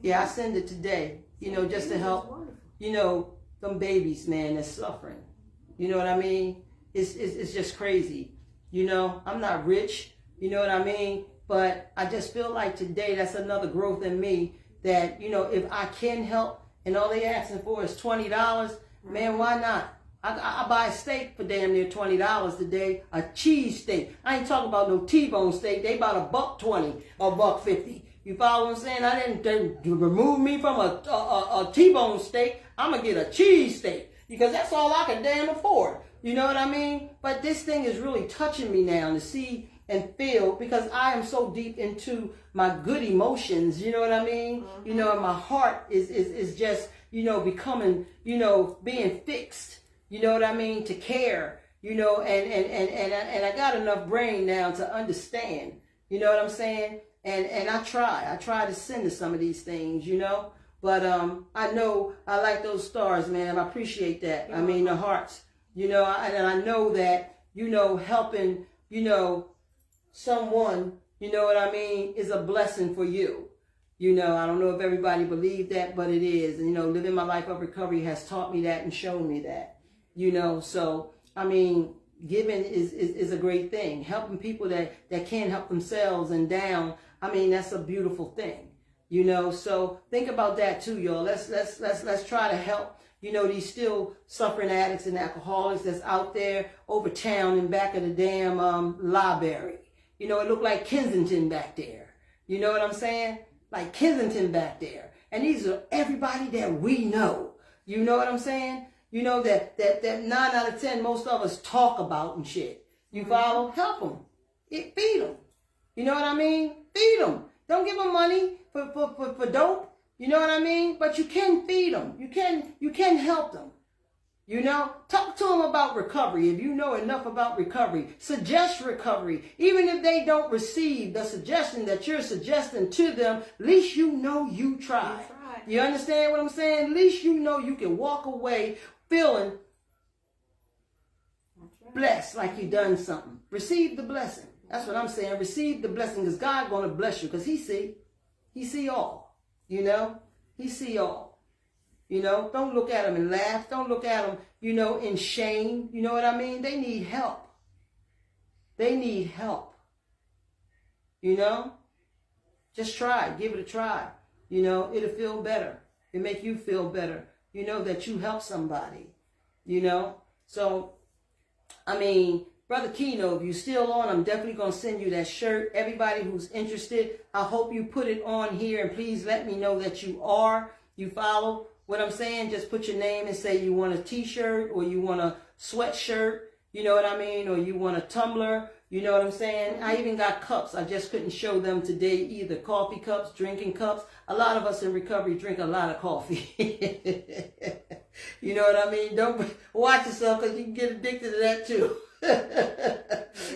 Yeah, I send it today. You know, just to help, you know, them babies, man, that's suffering. You know what I mean? It's just crazy. You know, I'm not rich. You know what I mean? But I just feel like today that's another growth in me that, you know, if I can help and all they asking for is $20, man, why not? I buy a steak for damn near $20 today, a cheese steak. I ain't talking about no T-bone steak. They about $1.20 or $1.50. You follow what I'm saying? I didn't remove me from a T-bone steak. I'm gonna get a cheese steak because that's all I can damn afford. You know what I mean? But this thing is really touching me now to see and feel because I am so deep into my good emotions. You know what I mean? You know, and my heart is just, you know, becoming, you know, being fixed. You know what I mean? To care, you know, and I got enough brain now to understand, you know what I'm saying? And I try to send to some of these things, you know, but I know I like those stars, man. I appreciate that. I mean, the hearts, you know, and I know that, you know, helping, you know, someone, you know what I mean, is a blessing for you. You know, I don't know if everybody believes that, but it is. And, you know, living my life of recovery has taught me that and shown me that. You know, so, I mean, giving is a great thing. Helping people that can't help themselves and down, I mean, that's a beautiful thing. You know, so think about that too, y'all. Let's try to help, You know, these still suffering addicts and alcoholics that's out there over town in back of the damn library. You know, it looked like Kensington back there. You know what I'm saying? Like Kensington back there. And these are everybody that we know. You know what I'm saying? You know that 9 out of 10 most of us talk about and shit. You follow? Help them. Feed them. You know what I mean? Feed them. Don't give them money for dope. You know what I mean? But you can feed them. You can help them. You know, talk to them about recovery. If you know enough about recovery, suggest recovery. Even if they don't receive the suggestion that you're suggesting to them, at least you know you tried. You understand what I'm saying? At least you know you can walk away feeling blessed, like you done something. Receive the blessing. That's what I'm saying. Receive the blessing, because God's going to bless you, because He see all. You know, He see all. You know, don't look at them and laugh. Don't look at them, you know, in shame. You know what I mean? They need help. They need help. You know, just try. Give it a try. You know, it'll feel better. It'll make you feel better. You know that you help somebody. You know, so I mean, Brother Keno, if you're still on, I'm definitely going to send you that shirt. Everybody who's interested, I hope you put it on here, and please let me know that you are. You follow what I'm saying? Just put your name and say you want a t-shirt, or you want a sweatshirt, you know what I mean? Or you want a tumbler, you know what I'm saying? I even got cups. I just couldn't show them today either. Coffee cups, drinking cups. A lot of us in recovery drink a lot of coffee. You know what I mean? Don't watch yourself, because you can get addicted to that too.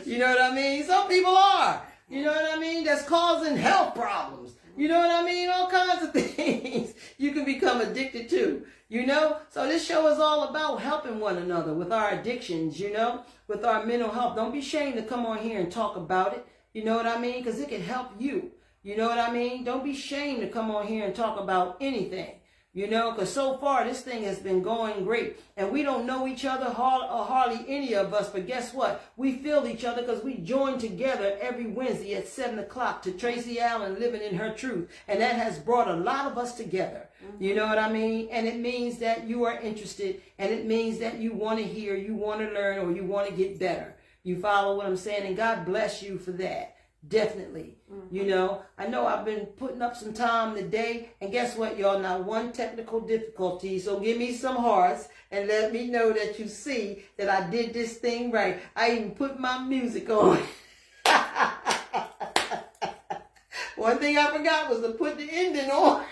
You know what I mean? Some people are. You know what I mean? That's causing health problems. You know what I mean? All kinds of things you can become addicted to. You know? So this show is all about helping one another with our addictions, you know? With our mental health. Don't be ashamed to come on here and talk about it. You know what I mean? Because it can help you. You know what I mean? Don't be ashamed to come on here and talk about anything. You know, because so far this thing has been going great. And we don't know each other, hardly any of us. But guess what? We feel each other, because we join together every Wednesday at 7 o'clock to Tracy Allen Living in Her Truth. And that has brought a lot of us together. You know what I mean? And it means that you are interested. And it means that you want to hear, you want to learn, or you want to get better. You follow what I'm saying? And God bless you for that. Definitely. You know I've been putting up some time today, and guess what, y'all? Not one technical difficulty. So give me some hearts and let me know that you see that I did this thing right. I even put my music on. One thing I forgot was to put the ending on.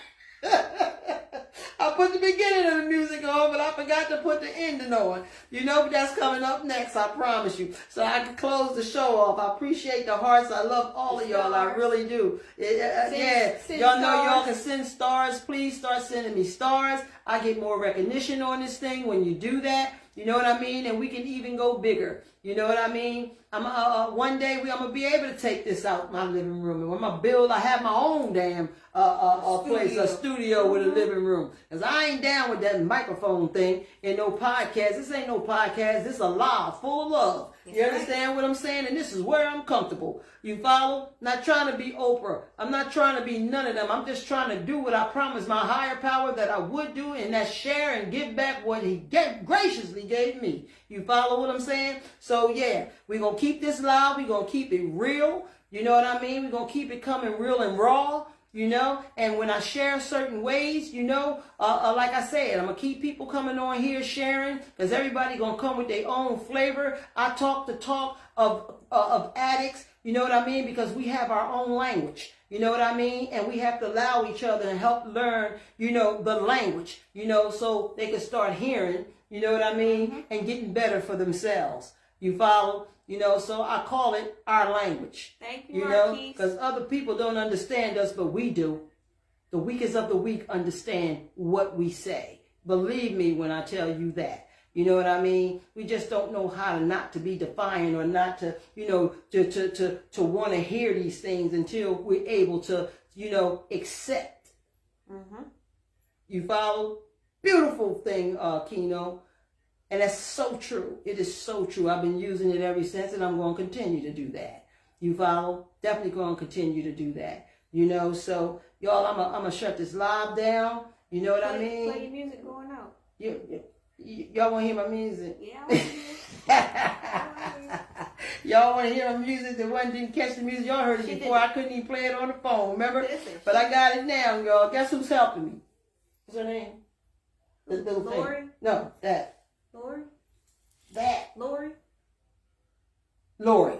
I put the beginning of the music on, but I forgot to put the ending on. You know, but that's coming up next, I promise you. So I can close the show off. I appreciate the hearts. I love all of y'all. I really do. Y'all know y'all can send stars. Please start sending me stars. I get more recognition on this thing when you do that. You know what I mean? And we can even go bigger. You know what I mean? One day I'm gonna be able to take this out my living room, and when I build, I have my own damn place, a studio with a living room. Cause I ain't down with that microphone thing and no podcast. This ain't no podcast. This is a live, full of love. You understand what I'm saying? And this is where I'm comfortable. You follow? Not trying to be Oprah. I'm not trying to be none of them. I'm just trying to do what I promised my higher power that I would do, and that's share and give back what He graciously gave me. You follow what I'm saying? So yeah, we're going to keep this live. We're going to keep it real. You know what I mean? We're going to keep it coming real and raw. You know, and when I share certain ways, you know, like I said, I'm going to keep people coming on here sharing, because everybody going to come with their own flavor. I talk the talk of addicts, you know what I mean, because we have our own language, you know what I mean, and we have to allow each other and help learn, you know, the language, you know, so they can start hearing, you know what I mean, and getting better for themselves. You follow? You know, so I call it our language. Thank you, you know, because other people don't understand us, but we do. The weakest of the weak understand what we say. Believe me when I tell you that. You know what I mean? We just don't know how not to be defiant, or not to, you know, to want to hear these things until we're able to, you know, accept. You follow? Beautiful thing, Keno. And that's so true. It is so true. I've been using it ever since, and I'm going to continue to do that. You follow? Definitely going to continue to do that. You know, so y'all, I'm gonna shut this live down. You know what I mean? Play your music going out. Y'all want to hear my music? Yeah. Y'all want to hear my music? The one didn't catch the music. Y'all heard it before. I couldn't even play it on the phone. Remember? But I got it now, y'all. Guess who's helping me? What's her name? The little Lori? thing. No, that. Lori? That. Lori? Lori.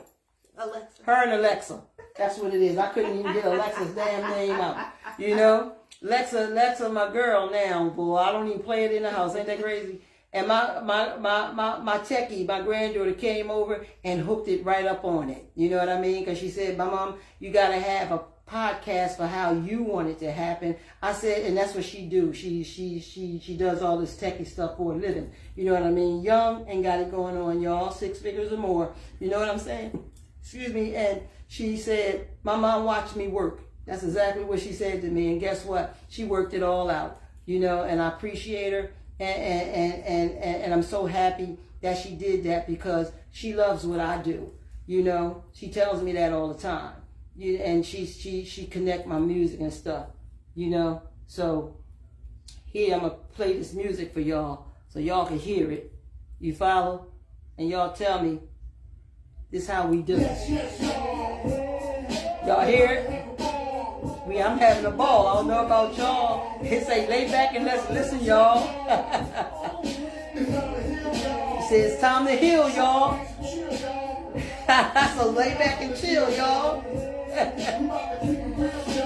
Alexa. Her and Alexa. That's what it is. I couldn't even get Alexa's damn name out. You know? Alexa, my girl now, boy. I don't even play it in the house. Ain't that crazy? And my techie, my granddaughter came over and hooked it right up on it. You know what I mean? Because she said, my mom, you got to have a podcast for how you want it to happen. I said, and that's what she do. She does all this techie stuff for a living. You know what I mean? Young and got it going on, y'all. 6 figures or more. You know what I'm saying? Excuse me. And she said, my mom watched me work. That's exactly what she said to me. And guess what? She worked it all out. You know, and I appreciate her. And I'm so happy that she did that because she loves what I do. You know, she tells me that all the time. And she connect my music and stuff. You know, so here I'm gonna play this music for y'all so y'all can hear it. You follow? And y'all tell me this how we do it. Y'all hear it? I'm having a ball. I don't know about y'all. It say lay back and let's listen, y'all. It says it's time to heal, y'all. So lay back and chill, y'all.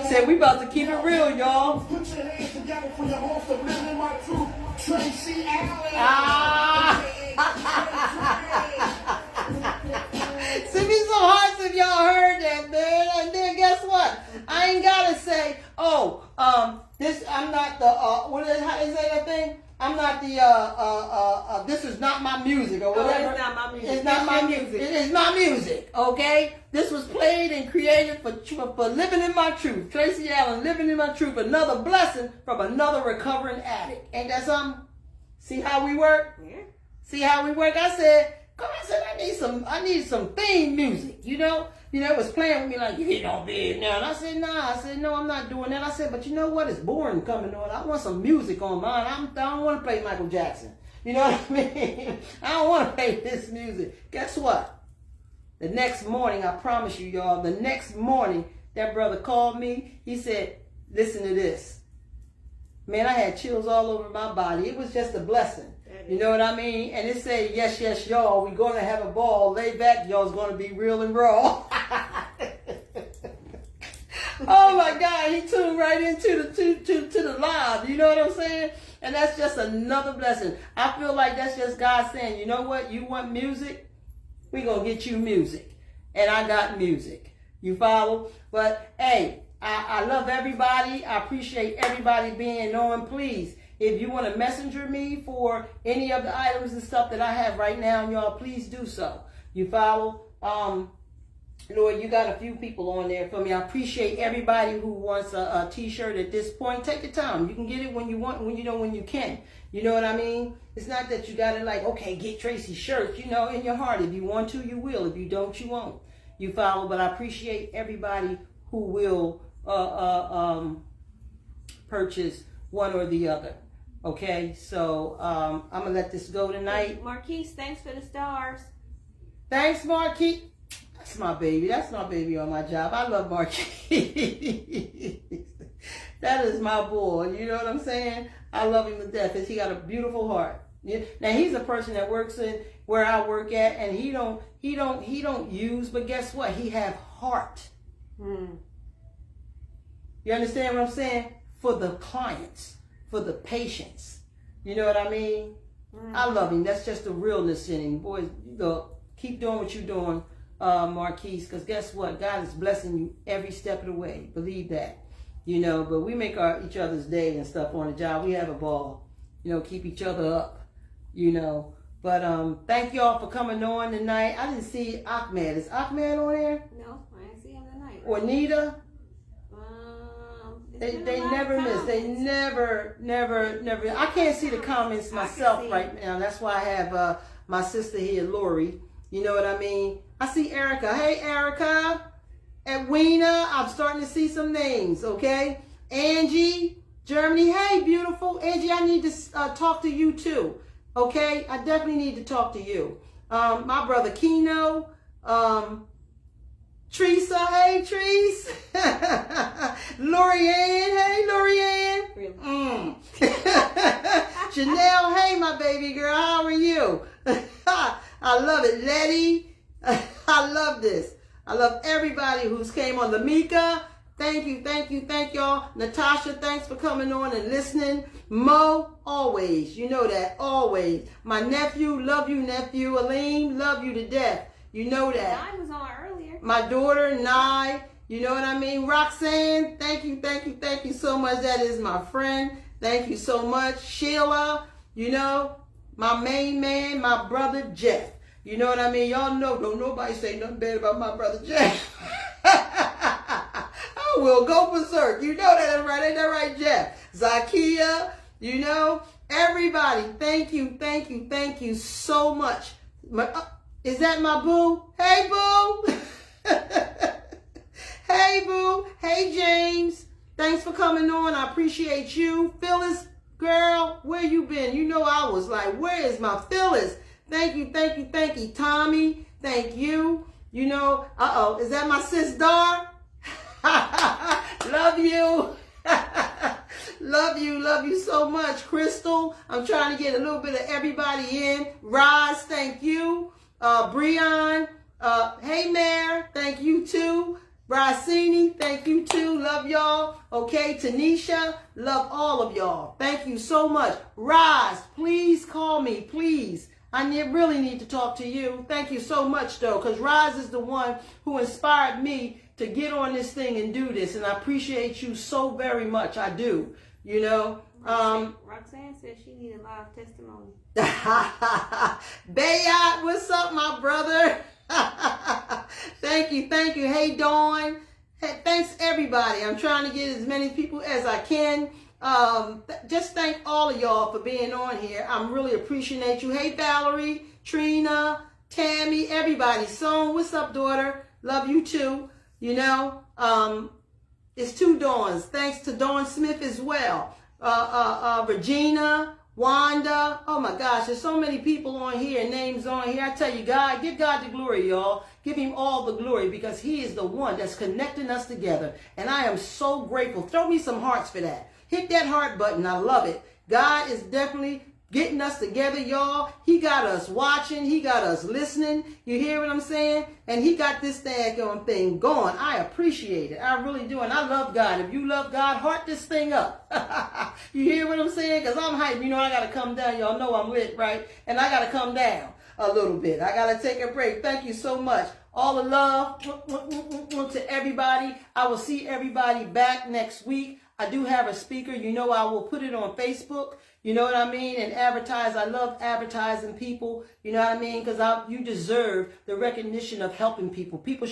Said we about to keep it real, y'all. Put your hands together for your host of Living My Truth, Tracy Allen. Send me some hearts if y'all heard that, man. And then guess what? I ain't gotta say, this, I'm not the, what is, how they say that thing? I'm not the, this is not my music or whatever. It's not my music. It's not my music. It is my music, okay? This was played and created for Living in My Truth. Tracy Allen, Living in My Truth. Another blessing from another recovering addict. Ain't that something? See how we work? Yeah. See how we work? I said, I need some theme music, you know? It was playing with me like, you don't be it now. And I said, nah. I said, no, I'm not doing that. I said, but you know what? It's boring coming on. I want some music on mine. I don't want to play Michael Jackson. You know what I mean? I don't want to play this music. Guess what? The next morning, I promise you, y'all, the next morning, that brother called me. He said, listen to this. Man, I had chills all over my body. It was just a blessing. You know what I mean? And it said, yes, yes, y'all, we're going to have a ball. Lay back, y'all's going to be real and raw. Oh my God, he tuned right into the live. You know what I'm saying? And that's just another blessing. I feel like that's just God saying, you know what? You want music? We're going to get you music. And I got music. You follow? But hey, I love everybody. I appreciate everybody being on. Please, if you want to messenger me for any of the items and stuff that I have right now, y'all, please do so. You follow? Lord, you got a few people on there for me. I appreciate everybody who wants a t-shirt at this point. Take your time. You can get it when you want, when you can. You know what I mean? It's not that you got to like, okay, get Tracy's shirt, you know, in your heart. If you want to, you will. If you don't, you won't. You follow? But I appreciate everybody who will purchase one or the other. Okay, so I'm going to let this go tonight. Marquise, thanks for the stars. Thanks, Marquise. That's my baby. That's my baby on my job. I love Marquise. That is my boy. You know what I'm saying? I love him to death because he got a beautiful heart. Now he's a person that works in where I work at, and he don't use. But guess what? He have heart. You understand what I'm saying? For the clients, for the patients. You know what I mean? I love him. That's just the realness in him. Boys, keep doing what you're doing. Marquise, because guess what? God is blessing you every step of the way. Believe that. You know, but we make each other's day and stuff on the job. We have a ball. You know, keep each other up. You know. But thank y'all for coming on tonight. I didn't see Ahmed. Is Ahmed on there? No, I didn't see him tonight. Or Nita? They never miss. They never. I can't see the comments myself right now. That's why I have my sister here, Lori. You know what I mean? I see Erica. Hey, Erica. Edwina. I'm starting to see some names, okay? Angie. Germany, hey, beautiful. Angie, I need to talk to you too. Okay? I definitely need to talk to you. My brother Keno, Teresa, hey, Treese. Lorianne, hey, Lorianne. Really? Janelle, hey, my baby girl, how are you? I love it. Letty, I love this. I love everybody who's came on. Lamika, thank you, y'all. Natasha, thanks for coming on and listening. Mo, always, you know that, always. My nephew, love you, nephew. Aline, love you to death. You know that. I was on earlier. My daughter, Nye, you know what I mean? Roxanne, thank you so much. That is my friend. Thank you so much. Sheila, you know, my main man, my brother Jeff. You know what I mean? Y'all know, don't nobody say nothing bad about my brother Jeff. I will go berserk. You know that is right. Ain't that right, Jeff? Zakia, you know, everybody, thank you so much. Is that my boo? Hey, boo. Hey, boo. Hey, James. Thanks for coming on. I appreciate you. Phyllis, girl, where you been? You know I was like, where is my Phyllis? Thank you. Tommy, thank you. You know, is that my sis Dar? Love you. Love you so much. Crystal, I'm trying to get a little bit of everybody in. Roz, thank you. Breon, hey Mare, thank you too. Brasini, thank you too. Love y'all. Okay, Tanisha, love all of y'all. Thank you so much. Roz, please call me, please. I really need to talk to you. Thank you so much though, because Roz is the one who inspired me to get on this thing and do this, and I appreciate you so very much. I do. You know. Roxanne said she needed live testimony. Bayat, what's up, my brother? Thank you. Hey, Dawn. Hey, thanks, everybody. I'm trying to get as many people as I can. Just thank all of y'all for being on here. I'm really appreciate you. Hey, Valerie, Trina, Tammy, everybody. Son, what's up, daughter? Love you too. You know, it's two Dawns. Thanks to Dawn Smith as well. Regina, Wanda. Oh my gosh, there's so many people on here, names on here. I tell you, God, give God the glory, y'all. Give him all the glory because he is the one that's connecting us together. And I am so grateful. Throw me some hearts for that. Hit that heart button. I love it. God is definitely getting us together, y'all. He got us watching. He got us listening. You hear what I'm saying? And he got this thing going. I appreciate it. I really do. And I love God. If you love God, heart this thing up. You hear what I'm saying? Because I'm hyped. You know, I got to come down. Y'all know I'm lit, right? And I got to come down a little bit. I got to take a break. Thank you so much. All the love to everybody. I will see everybody back next week. I do have a speaker. You know, I will put it on Facebook. You know what I mean? And advertise. I love advertising people. You know what I mean? Because you deserve the recognition of helping people. People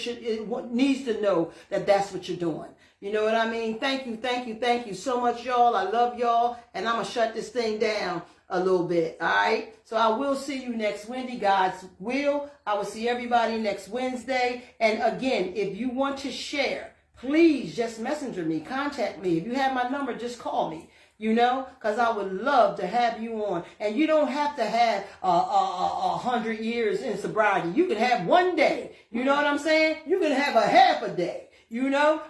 needs to know that that's what you're doing. You know what I mean? Thank you so much, y'all. I love y'all. And I'm going to shut this thing down a little bit. All right? So I will see you next Wednesday, God's will. I will see everybody next Wednesday. And again, if you want to share, please just messenger me, contact me. If you have my number, just call me, you know, because I would love to have you on. And you don't have to have 100 years in sobriety. You can have one day. You know what I'm saying? You can have a half a day, you know.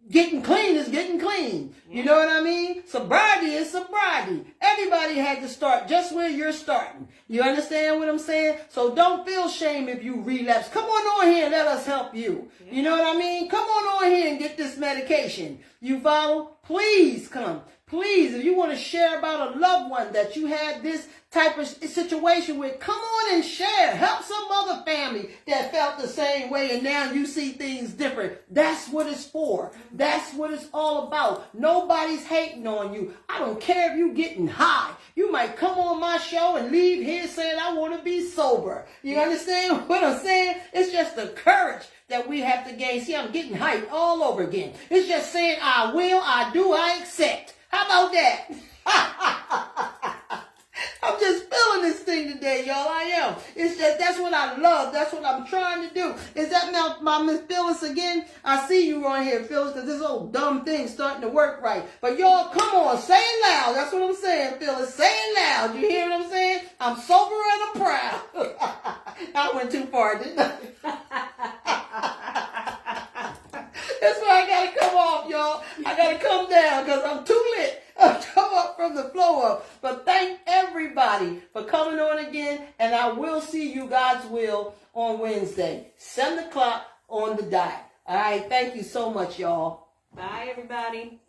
Getting clean is getting clean. You know what I mean? Sobriety is sobriety. Everybody had to start just where you're starting. You understand what I'm saying? So don't feel shame if you relapse. Come on here and let us help you. You know what I mean? Come on here and get this medication. You follow? Please come. Please, if you want to share about a loved one that you had this type of situation with, come on and share. Help some other family that felt the same way and now you see things different. That's what it's for. That's what it's all about. Nobody's hating on you. I don't care if you're getting high. You might come on my show and leave here saying, I want to be sober. You understand what I'm saying? It's just the courage that we have to gain. See, I'm getting hyped all over again. It's just saying, I will, I do, I accept. How about that? I'm just feeling this thing today, y'all. I am. It's just, that's what I love. That's what I'm trying to do. Is that my Miss Phyllis again? I see you on here, Phyllis, because this old dumb thing starting to work right. But y'all, come on, say it loud. That's what I'm saying, Phyllis. Say it loud. You hear what I'm saying? I'm sober and I'm proud. I went too far, didn't I? That's why I gotta come off, y'all. I gotta come down because I'm too lit. I'm come up from the floor up. But thank everybody for coming on again, and I will see you, God's will, on Wednesday, 7 o'clock on the dot. All right, thank you so much, y'all. Bye, everybody.